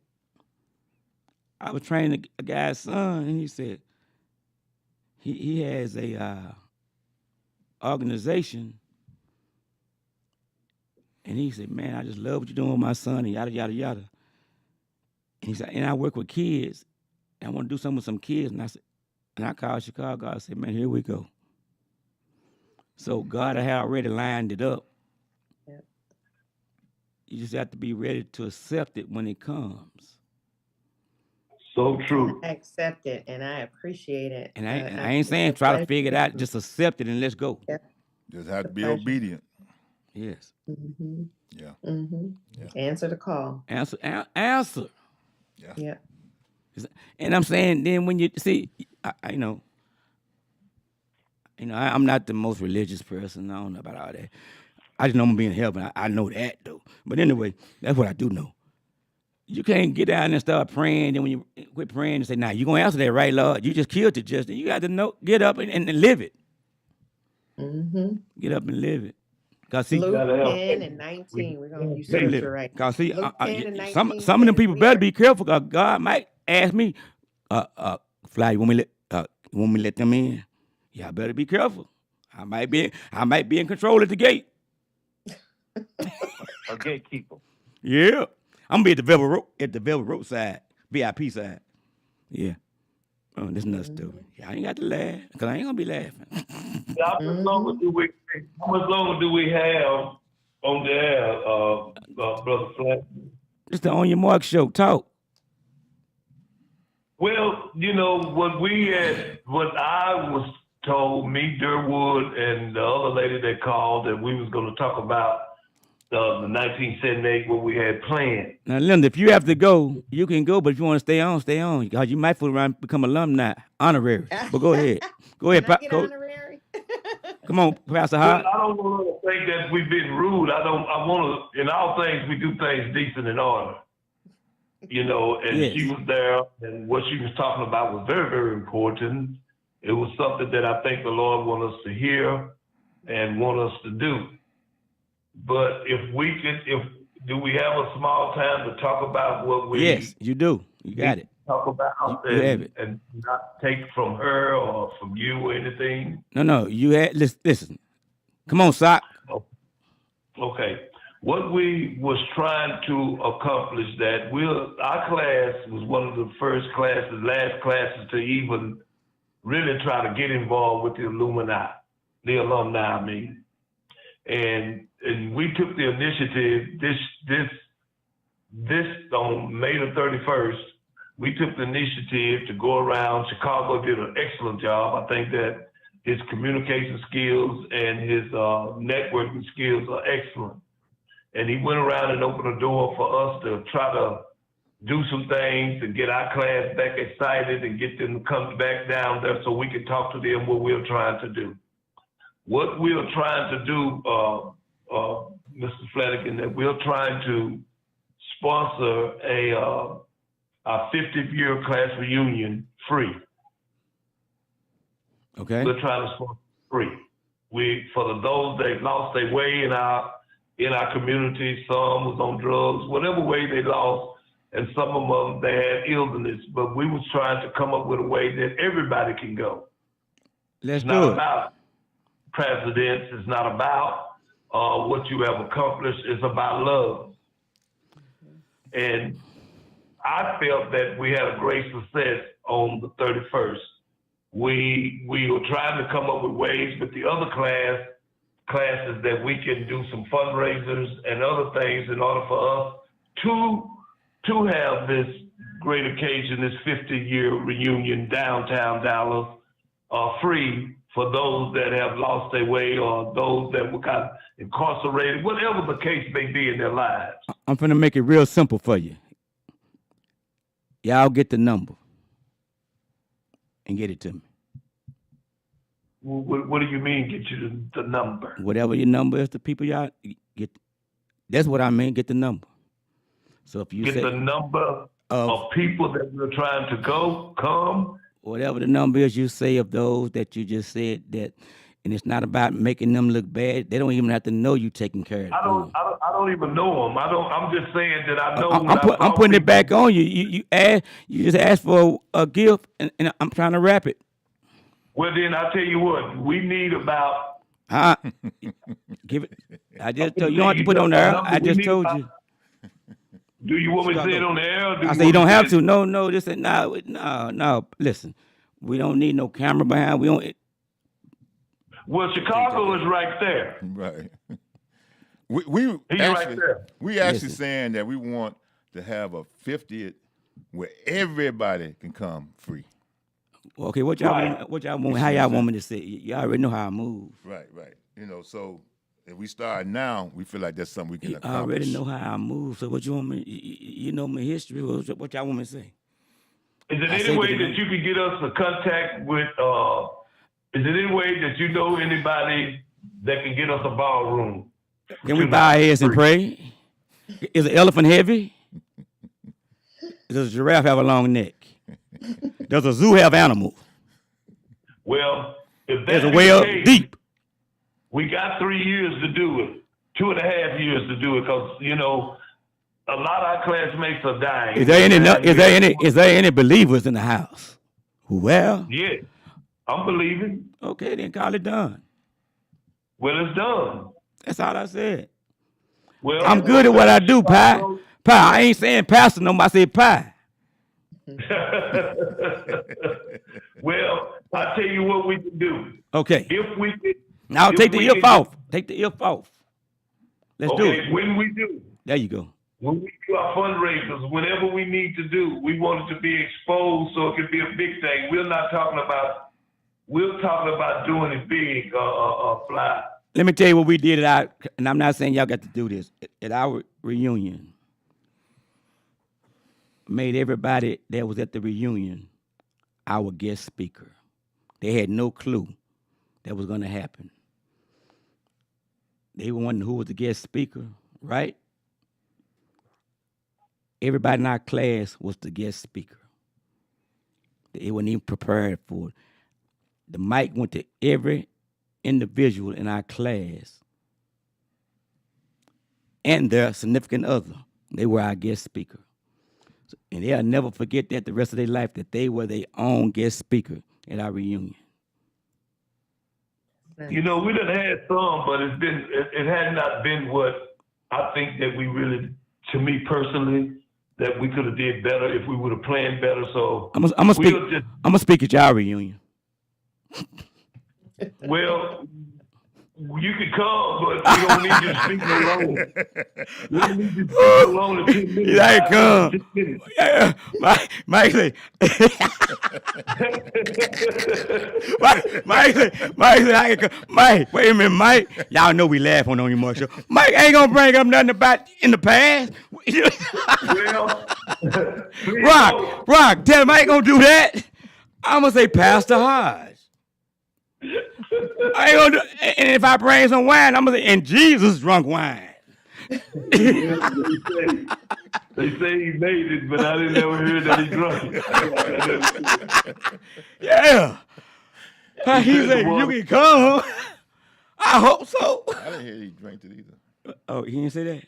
I was training a guy's son, and he said he has a organization, and he said, man, I just love what you're doing with my son, and yada, yada, yada. And he said, and I work with kids, and I want to do something with some kids. And I called Chicago. I said, man, here we go. So God had already lined it up. Yep. You just have to be ready to accept it when it comes. So true. I accept it and I appreciate it. And I ain't saying try to figure it out. Just accept it and let's go. Yep. Just have to be pleasure. obedient. Yes. Mm-hmm. Yeah. Mm-hmm. Yeah. Answer the call. Answer. Yeah. And I'm saying then when you see, I'm not the most religious person. I don't know about all that. I just know I'm gonna be in heaven. I know that though. But anyway, that's what I do know. You can't get down and start praying. Then when you quit praying and say, "Nah, you gonna answer that, right, Lord? You just killed it, Justin." You got to know, get up and live it. Mm-hmm. Get up and live it. Cause see, Luke gotta help. 10 and 19. We're gonna use live scripture it. right. Cause see, Luke 10 and 19 some of them says people we better are- be careful. Cause God might ask me, Fly, you want me to let them in? Y'all better be careful. I might be in control at the gate. A gatekeeper. Yeah, I'm gonna be at the Velvet Road side, VIP side. Yeah. Oh, this another story. Y'all ain't got to laugh, cause I ain't gonna be laughing. How much longer do we have on the air, Brother Flat? It's the On Your Mark show. Talk. Well, what I was told, me, Durwood, and the other lady that called, that we was going to talk about the 1978, what we had planned. Now, Linda, if you have to go, you can go. But if you want to stay on, stay on. Cause you might fool around and become alumni, honorary. But go ahead. Go ahead, Can I get Coach. honorary? Come on, Pastor But Hart. I don't want to think that we've been rude. I want to, in all things, we do things decent and order. And Yes. she was there, and what she was talking about was very, very important. It was something that I think the Lord wants us to hear and want us to do. But if do we have a small time to talk about what we Yes, you do. You got it. talk about You have it. and not take from her or from you or anything? No. You had listen. Come on, Sock. Okay. What we was trying to accomplish that our class was one of the last classes to even really try to get involved with the alumni, I mean. And we took the initiative this on May the 31st. We took the initiative to go around. Chicago did an excellent job. I think that his communication skills and his networking skills are excellent. And he went around and opened a door for us to try to do some things and get our class back excited and get them to come back down there so we can talk to them what we're trying to do. What we're trying to do, Mr. Flanagan, that we're trying to sponsor our 50th year class reunion free. Okay. We're trying to sponsor free. For those that lost their way in our community, some was on drugs, whatever way they lost, and some of them they had illness. But we was trying to come up with a way that everybody can go. Let's It's not do it. about presidents. It's not about what you have accomplished. It's about love. And I felt that we had a great success on the 31st. We were trying to come up with ways with the other classes that we can do some fundraisers and other things in order for us to have this great occasion, this 50-year reunion downtown Dallas, free for those that have lost their way or those that got incarcerated, whatever the case may be in their lives. I'm finna make it real simple for you. Y'all get the number and get it to me. What do you mean, get you the number? Whatever your number is, the people y'all get. That's what I mean. Get the number. So if you Get say the number of people that we're trying to come. whatever the number is, you say of those that you just said that, and it's not about making them look bad. They don't even have to know you taking care of them. I don't even know them. I'm just saying that I know. I'm putting it back on you. You just asked for a gift, and I'm trying to wrap it. Well, then I tell you what, we need about. Give it. I just told you. You don't have to put it on there. I just told you. Do you want me to say it on the air? I say you don't have to. No. This and no. Listen, we don't need no camera behind. We don't. Well, Chicago is right there. Right. We actually saying that we want to have a 50th where everybody can come free. Okay, what y'all want? How y'all want me to say it? Y'all already know how I move. Right. So if we start now, we feel like that's something we can accomplish. I already know how I move. So what you want me? You know my history. What y'all want me to say? Is there any way that you can get us a contact with? Is there any way that you know anybody that can get us a ballroom? Can we bow our heads and pray? Is an elephant heavy? Does a giraffe have a long neck? Does a zoo have animals? Well, if there's that's a well the case, deep. We got 3 years to do it, 2.5 years to do it, because a lot of our classmates are dying. Is there any believers in the house? Well, yeah, I'm believing. Okay, then call it done. Well, it's done. That's all I said. Well, I'm good at what I do, Pie. I ain't saying pastor no more. I said Pie. Well, I'll tell you what we can do. Okay. If we can. Now take the ear off. Take the ear off. Let's do it. When we do. There you go. When we do our fundraisers, whatever we need to do, we want it to be exposed so it can be a big thing. We're talking about doing it big, Fly. Let me tell you what we did and I'm not saying y'all got to do this, at our reunion. Made everybody that was at the reunion our guest speaker. They had no clue that was going to happen. They were wondering who was the guest speaker, right? Everybody in our class was the guest speaker. They weren't even prepared for it. The mic went to every individual in our class and their significant other. They were our guest speaker. And they'll never forget that the rest of their life, that they were their own guest speaker at our reunion. You know, we done had some, but it had not been what I think that we really, to me personally, that we could have did better if we would have planned better. So I'm gonna speak at y'all reunion. Well, you can come, but we don't need you speaking alone. We don't need you speaking alone in 10 minutes. I ain't come. Yeah, Mike say, Mike say, I can come. Mike, wait a minute, Mike. Y'all know we laugh on you more show. Mike ain't gonna bring up nothing about in the past. Well, Rock, tell him I ain't gonna do that. I'm gonna say Pastor Hodge. I ain't gonna do, and if I bring some wine, I'm gonna say, and Jesus drunk wine. they say he made it, but I didn't ever hear that he drunk. Yeah. He said, you can come. I hope so. I didn't hear he drank it either. Oh, he didn't say that?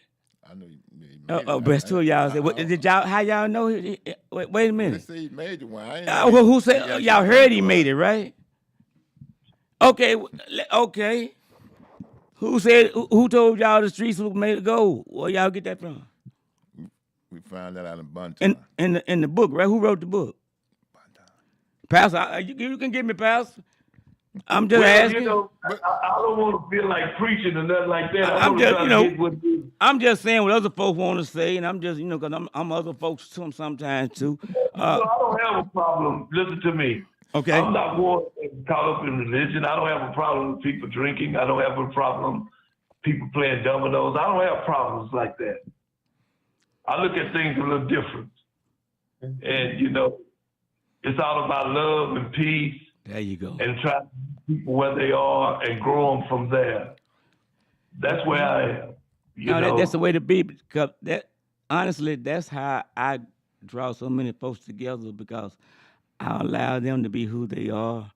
I know he made but it's two of y'all said, did y'all, how y'all know? Wait a minute. They say he made the wine. Well, who said, y'all heard he made it, right? Okay. Who said? Who told y'all the streets was made of gold? Where y'all get that from? We found that out in Bunton. In the book, right? Who wrote the book? Pastor, you can give me Pastor. I'm just asking. You know, I don't want to feel like preaching or nothing like that. I'm just saying what other folks want to say, and I'm just, because I'm other folks sometimes too. I don't have a problem. Listen to me. Okay. I'm not more caught up in religion. I don't have a problem with people drinking. I don't have a problem people playing dominoes. I don't have problems like that. I look at things a little different. And, it's all about love and peace. There you go. And try to meet people where they are and grow them from there. That's where I am. That's the way to be. Because honestly, that's how I draw so many folks together, because I allow them to be who they are.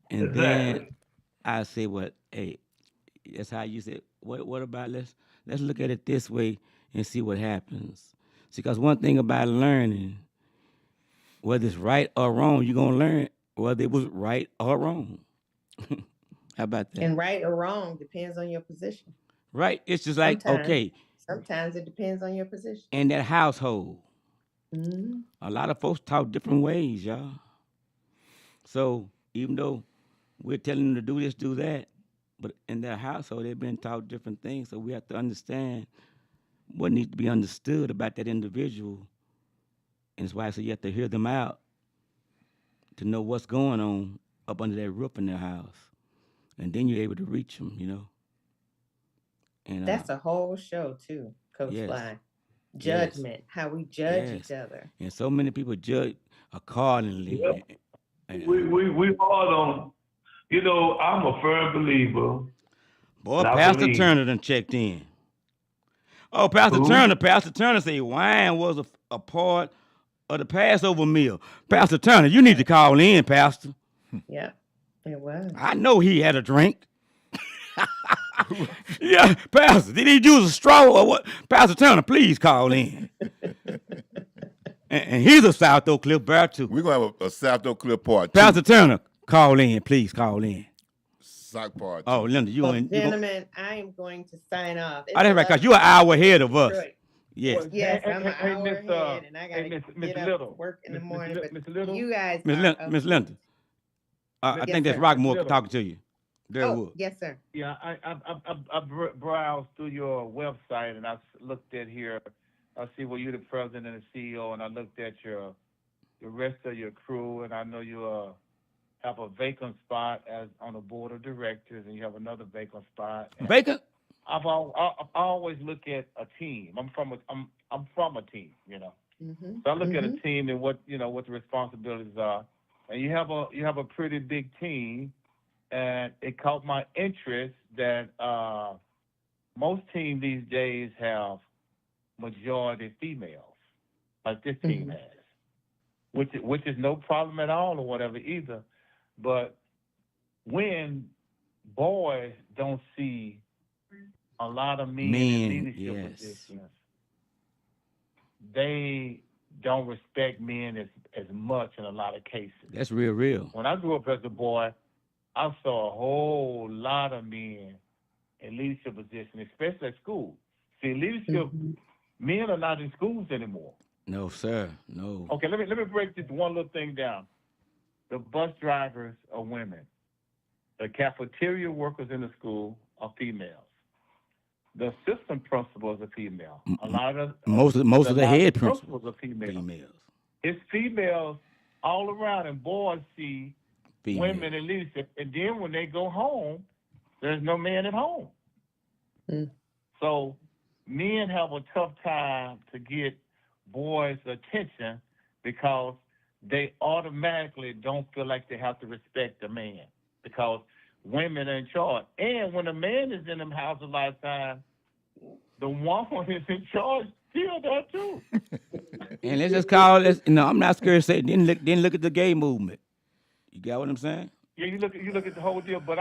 And then I say, hey, that's how you say, what about let's look at it this way and see what happens. See, because one thing about learning, whether it's right or wrong, you're going to learn whether it was right or wrong. How about that? And right or wrong depends on your position. Right. It's just like, Sometimes it depends on your position. In that household, mm-hmm. A lot of folks talk different ways, y'all. So even though we're telling them to do this, do that, but in their household, they've been taught different things. So we have to understand what needs to be understood about that individual. And it's why I say you have to hear them out to know what's going on up under that roof in their house. And then you're able to reach them, And that's a whole show too, Coach Fly. Judgment, how we judge each other. And so many people judge accordingly. Yep. We hard on, I'm a firm believer. Boy, Pastor Turner done checked in. Oh, Pastor Turner said wine was a part of the Passover meal. Pastor Turner, you need to call in, Pastor. Yeah, it was. I know he had a drink. Yeah, Pastor, did he use a straw or what? Pastor Turner, please call in. and he's a South Oak Cliff bear too. We're going to have a South Oak Cliff part 2. Pastor Turner, call in, please call in. Sock part 2. Oh, Linda, gentlemen, I am going to sign off. That's right, because you're an hour ahead of us. Right. Yes. Well, yes, I'm an hour ahead, and I got to get up to work in the morning. But you guys, Miss Linda, I think that's Rockmore talking to you. Yes, sir. Yeah, I browsed through your website, and I looked at here. I see where you're the president and the CEO, and I looked at the rest of your crew, and I know you have a vacant spot as on the board of directors, and you have another vacant spot. Vacant? I always look at a team. I'm from a team, Mm-hmm. So I look at a team and what the responsibilities are, and you have a pretty big team. And it caught my interest that most teams these days have majority females, like this team has, which is no problem at all or whatever either. But when boys don't see a lot of men in Men, leadership yes. positions, they don't respect men as much in a lot of cases. That's real. When I grew up as a boy, I saw a whole lot of men in leadership positions, especially at school. See, leadership, men are not in schools anymore. No, sir. No. Okay, let me break this one little thing down. The bus drivers are women. The cafeteria workers in the school are females. The assistant principals are female. A lot of Most of the head principals are female. females. It's females all around, and boys see women in leadership. And then when they go home, there's no man at home. So men have a tough time to get boys' attention because they automatically don't feel like they have to respect the man because women are in charge. And when a man is in them house a lot of time, the woman is in charge still there too. And let's just call it. No, I'm not scared to say. Then look at the gay movement. You got what I'm saying? Yeah, you look at the whole deal. But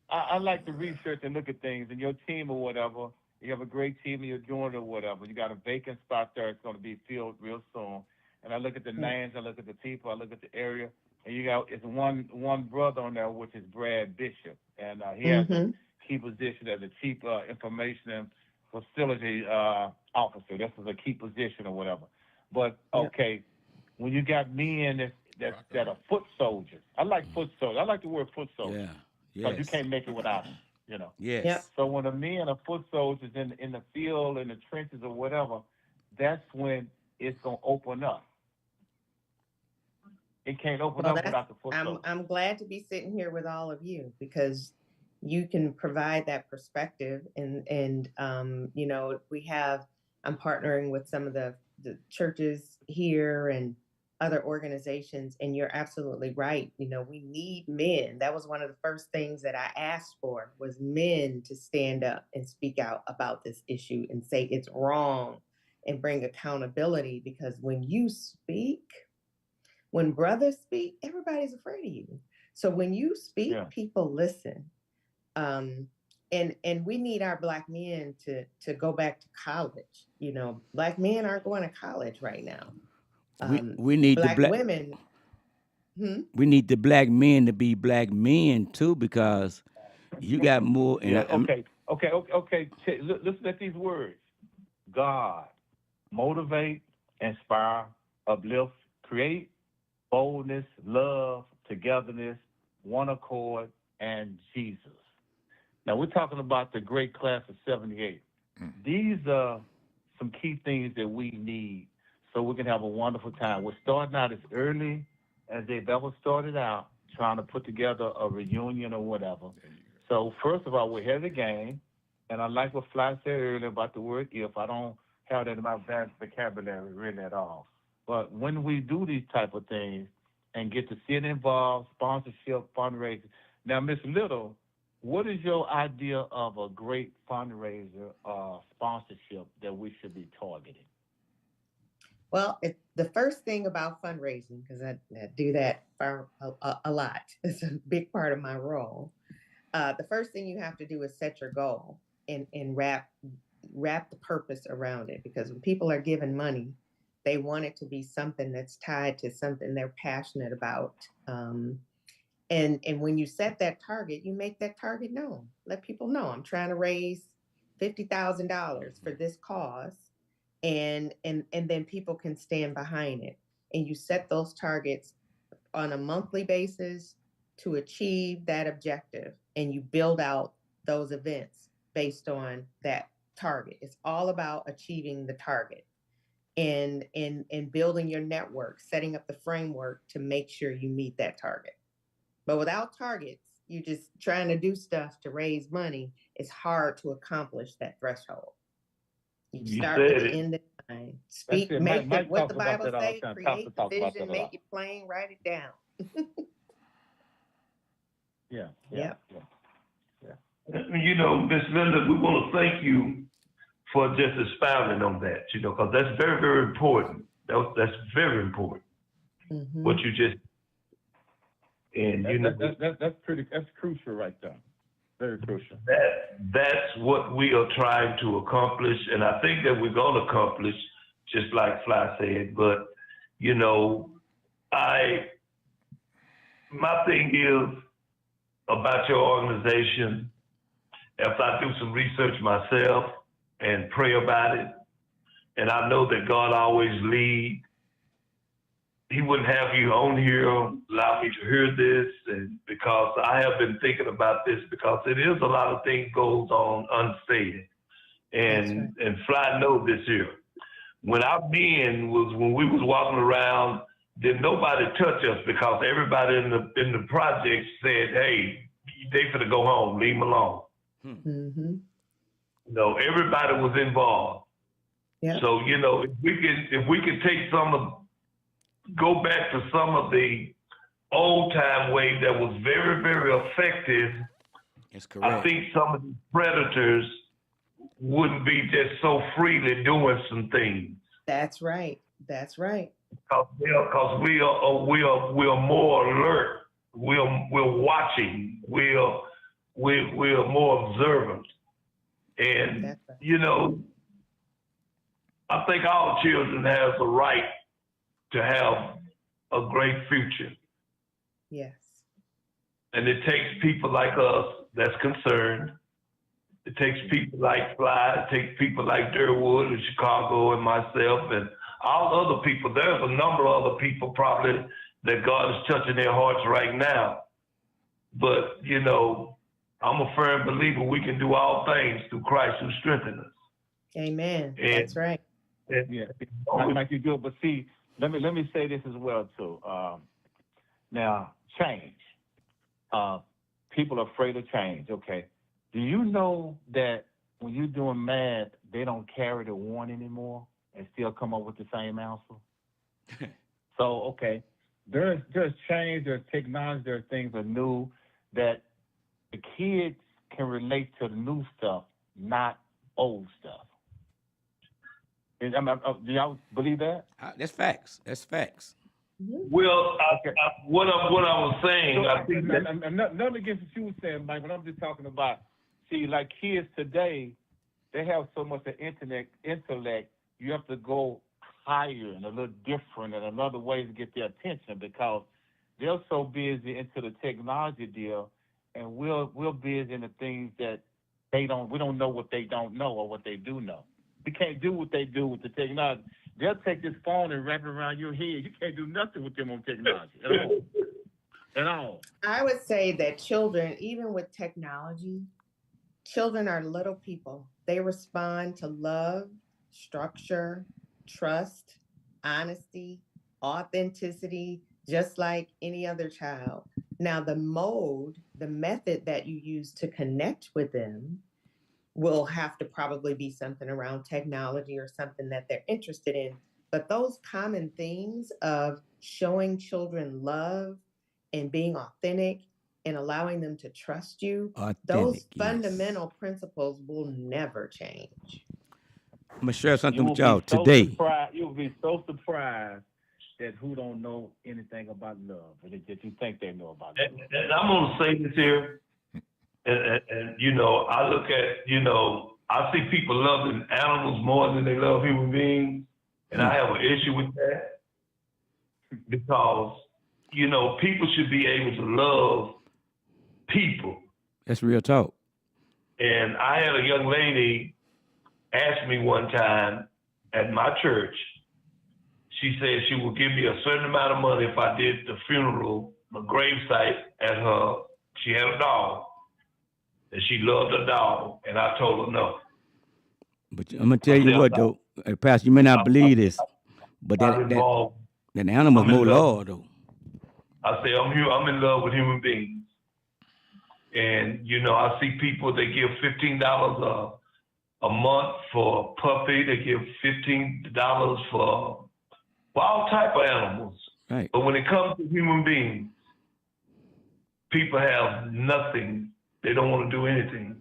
I like to research and look at things. And your team or whatever, you have a great team and you're doing it or whatever. You got a vacant spot there. It's going to be filled real soon. And I look at the names. I look at the people. I look at the area. And it's one brother on there, which is Brad Bishop, and he has a key position as a chief information and facility officer. This is a key position or whatever. But okay, when you got men that are foot soldiers, I like foot soldiers. I like the word foot soldiers. Yeah. Because you can't make it without them. You know. Yes. Yep. So when the men are foot soldiers in the field, in the trenches or whatever, that's when it's gonna open up. It can't open up without the foot soldiers. I'm glad to be sitting here with all of you because you can provide that perspective and you know, I'm partnering with some of the churches here and other organizations, and you're absolutely right. You know, we need men. That was one of the first things that I asked for was men to stand up and speak out about this issue and say it's wrong and bring accountability, because when you speak, when brothers speak, everybody's afraid of you. So when you speak, people listen. And we need our Black men to go back to college. You know, Black men aren't going to college right now. We need Black the women. We need the Black men to be Black men too, because you got more. Okay. Listen at these words: God, motivate, inspire, uplift, create, boldness, love, togetherness, one accord, and Jesus. Now we're talking about the great class of '78. These are some key things that we need so we can have a wonderful time. We're starting out as early as they've ever started out, trying to put together a reunion or whatever. So first of all, we're ahead of the game, and I like what Fly said earlier about the word if. I don't have that in my vocabulary really at all. But when we do these type of things and get to sit involved, sponsorship, fundraising. Now, Ms. Little, what is your idea of a great fundraiser sponsorship that we should be targeting? Well, the first thing about fundraising, because I do that for a lot, it's a big part of my role. The first thing you have to do is set your goal and wrap the purpose around it. Because when people are given money, they want it to be something that's tied to something they're passionate about. And when you set that target, you make that target known. Let people know I'm trying to raise $50,000 for this cause. And then people can stand behind it. And you set those targets on a monthly basis to achieve that objective. And you build out those events based on that target. It's all about achieving the target and building your network, setting up the framework to make sure you meet that target. But without targets, you're just trying to do stuff to raise money. It's hard to accomplish that threshold. You start with the end in mind. Speak, make what the Bible says, create the vision, make it plain, write it down. Yeah. You know, Miss Linda, we want to thank you for just expounding on that, you know, because that's very, very important. That's very important. What you just, and you know, that's crucial right there. Very crucial. That's what we are trying to accomplish, and I think that we're going to accomplish, just like Fly said. But you know, my thing is about your organization. After I do some research myself and pray about it, and I know that God always leads. He wouldn't have you on here, allow me to hear this, and because I have been thinking about this, because it is a lot of things goes on unsaid, and Fly know this here. When our men when we was walking around, did nobody touch us because everybody in the project said, "Hey, they finna go home, leave them alone." Mm-hmm. No, everybody was involved. Yeah. So if we could take go back to some of the old time ways that was very, very effective. That's correct. I think some of the predators wouldn't be just so freely doing some things. That's right. That's right. Because we are more alert. We're watching. We're more observant. And That's right. I think all children have the right to have a great future. Yes. And it takes people like us that's concerned. It takes people like Fly. It takes people like Durwood and Chicago and myself and all other people. There's a number of other people probably that God is touching their hearts right now. But, I'm a firm believer we can do all things through Christ who strengthens us. Amen. And- That's right. Yeah, like you do. But see, let me say this as well too. Now, change. People are afraid of change. Okay. Do you know that when you're doing math, they don't carry the 1 anymore and still come up with the same answer? So, okay, there's change, there's technology, there's things that are new that the kids can relate to the new stuff, not old stuff. Do y'all believe that? That's facts. That's facts. Well, what I was saying, I think that nothing against what you were saying, Mike, but I'm just talking about, see, like kids today, they have so much of intellect, you have to go higher and a little different and another way to get their attention because they're so busy into the technology deal and we're busy in the things that we don't know what they don't know or what they do know. We can't do what they do with the technology. They'll take this phone and wrap it around your head. You can't do nothing with them on technology at all. I would say that children, even with technology, children are little people. They respond to love, structure, trust, honesty, authenticity, just like any other child. Now, the method that you use to connect with them will have to probably be something around technology or something that they're interested in. But those common things of showing children love and being authentic and allowing them to trust you, those fundamental principles will never change. I'm going to share something with y'all today. You'll be so surprised that who don't know anything about love, or that you think they know about love. And I'm going to say this here. And I look at, I see people loving animals more than they love human beings. And I have an issue with that because, people should be able to love people. That's real talk. And I had a young lady ask me one time at my church, she said she would give me a certain amount of money if I did the funeral, the gravesite at her. She had a dog. And she loved her dog, and I told her no. But I'm gonna tell you what, though, Pastor, you may not believe this, but that animal's more law, though. I say I'm in love with human beings, and I see people they give $15 a month for a puppy. They give $15 for all type of animals. Right. But when it comes to human beings, people have nothing. They don't want to do anything.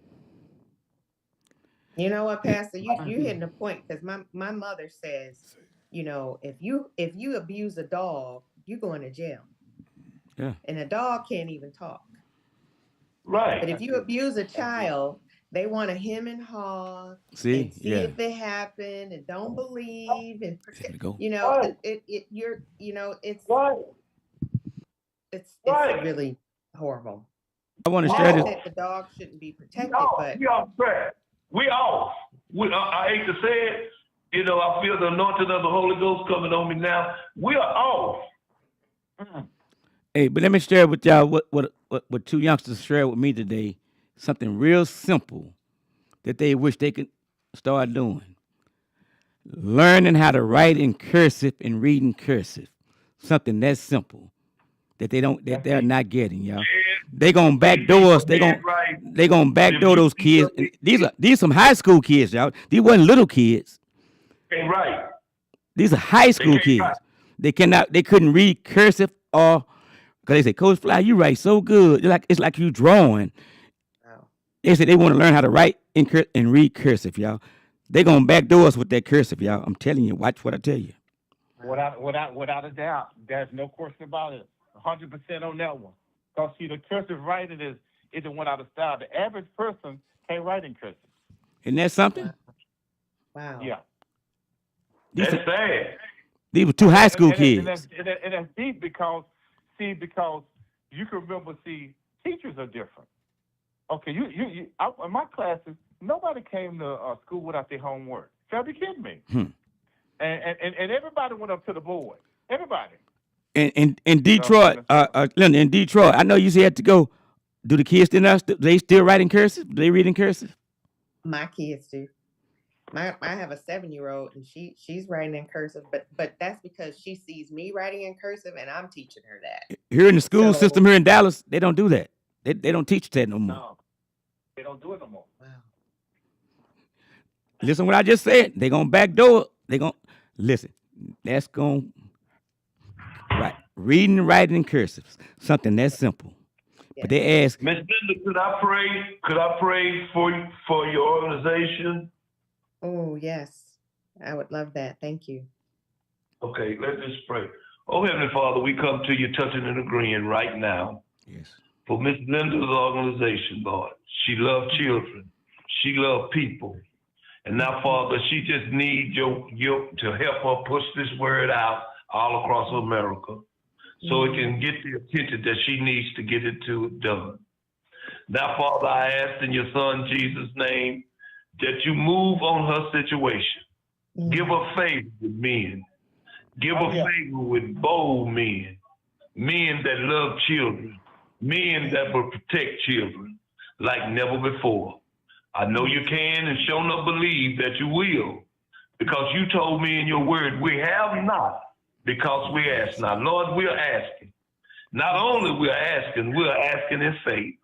You know what, Pastor? You hitting a point because my mother says, if you abuse a dog, you're going to jail. Yeah. And a dog can't even talk. Right. But if you abuse a child, they want to hem and haw See, and see yeah. if it happened and don't believe and There we go. you know, Right. you're, you know, it's Right. Right. really horrible. I want to Not share this. that the dog shouldn't be protected, No, but we off track. We off. I hate to say it. You know, I feel the anointing of the Holy Ghost coming on me now. We are off. Hey, but let me share with y'all what two youngsters shared with me today. Something real simple that they wish they could start doing. Learning how to write in cursive and read in cursive. Something that simple that they're not getting, y'all. They gonna backdoor us. They gonna backdoor those kids. And these some high school kids, y'all. These wasn't little kids. Ain't right. These are high school can't kids. write. They couldn't read cursive or because they say, Coach Fly, you write so good. It's like you drawing. wow. They said they want to learn how to write and read cursive, y'all. They gonna backdoor us with that cursive, y'all. I'm telling you, watch what I tell you. Without a doubt, there's no question about it. 100% on that one. Because see, the cursive writing isn't one out of style. The average person can't write in cursive. Isn't that something? Wow. Yeah. These That's sad. were two high school And kids. that's deep because you can remember, teachers are different. Okay, in my classes, nobody came to school without their homework. You gotta be kidding me. And everybody went up to the board. Everybody. In Detroit, Linda, in Detroit, I know you had to go. Do the kids they still write in cursive? Do they read in cursive? My kids do. I have a 7-year-old and she's writing in cursive, but that's because she sees me writing in cursive and I'm teaching her that. Here in the school So- system here in Dallas, they don't do that. They don't teach that no more. No, they don't do it no more. Wow. Listen what I just said. They gonna backdoor. They gonna listen. That's gonna reading and writing in cursive. Something that simple. Yeah. But they ask, Miss Linda, could I pray? Could I pray for your organization? Oh, yes. I would love that. Thank you. Okay, let's just pray. Oh, Heavenly Father, we come to you touching and agreeing right now yes, for Miss Linda's organization, Lord. She loves children. She loves people. And now, Father, she just needs you to help her push this word out all across America so it can get the attention that she needs to get it done. Now, Father, I ask in your Son, Jesus' name, that you move on her situation. Give her favor with men. Give her favor with bold men. Men that love children. Men that will protect children like never before. I know you can and sure enough believe that you will, because you told me in your word, we have not because we ask not. Lord, we are asking. Not only we're asking in faith.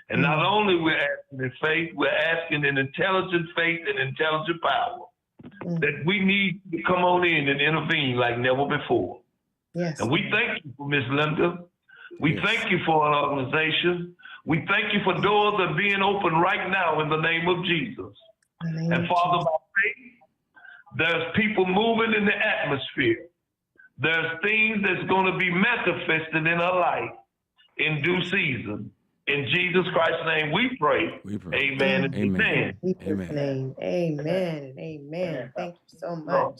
And not only we're asking in faith, we're asking in intelligent faith and intelligent power. That we need to come on in and intervene like never before. Yes. And we thank you for Miss Linda. We thank you for an organization. We thank you for doors that are being opened right now in the name of Jesus. And Father, by faith, there's people moving in the atmosphere. There's things that's going to be manifested in our life in due season. In Jesus Christ's name we pray. Amen and amen. In Jesus' name. Amen and amen. Thank you so much.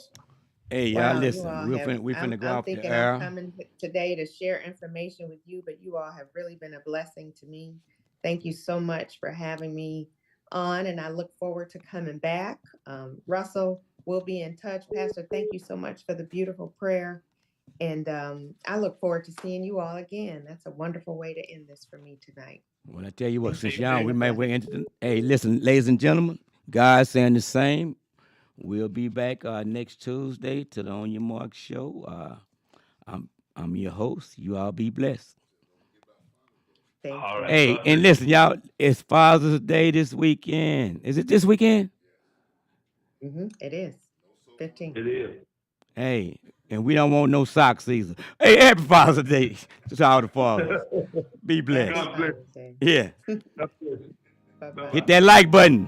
hey, y'all, listen. We finna go I'm off the thinking air. I'm coming today to share information with you, but you all have really been a blessing to me. Thank you so much for having me on, and I look forward to coming back. Russell, we'll be in touch. Pastor, thank you so much for the beautiful prayer. And I look forward to seeing you all again. That's a wonderful way to end this for me tonight. Well, I tell you what, since y'all, we might wait into the, hey, listen, ladies and gentlemen, God's saying the same. We'll be back next Tuesday to the On Your Mark show. I'm your host. You all be blessed. Thank you. All right, Hey, brother. and listen, y'all, it's Father's Day this weekend. Is it this weekend? It is. 15. It is. Hey, and we don't want no socks either. Hey, happy Father's Day to all the fathers. Be blessed. God bless. Okay. Yeah. God bless. Bye-bye. Hit that like button.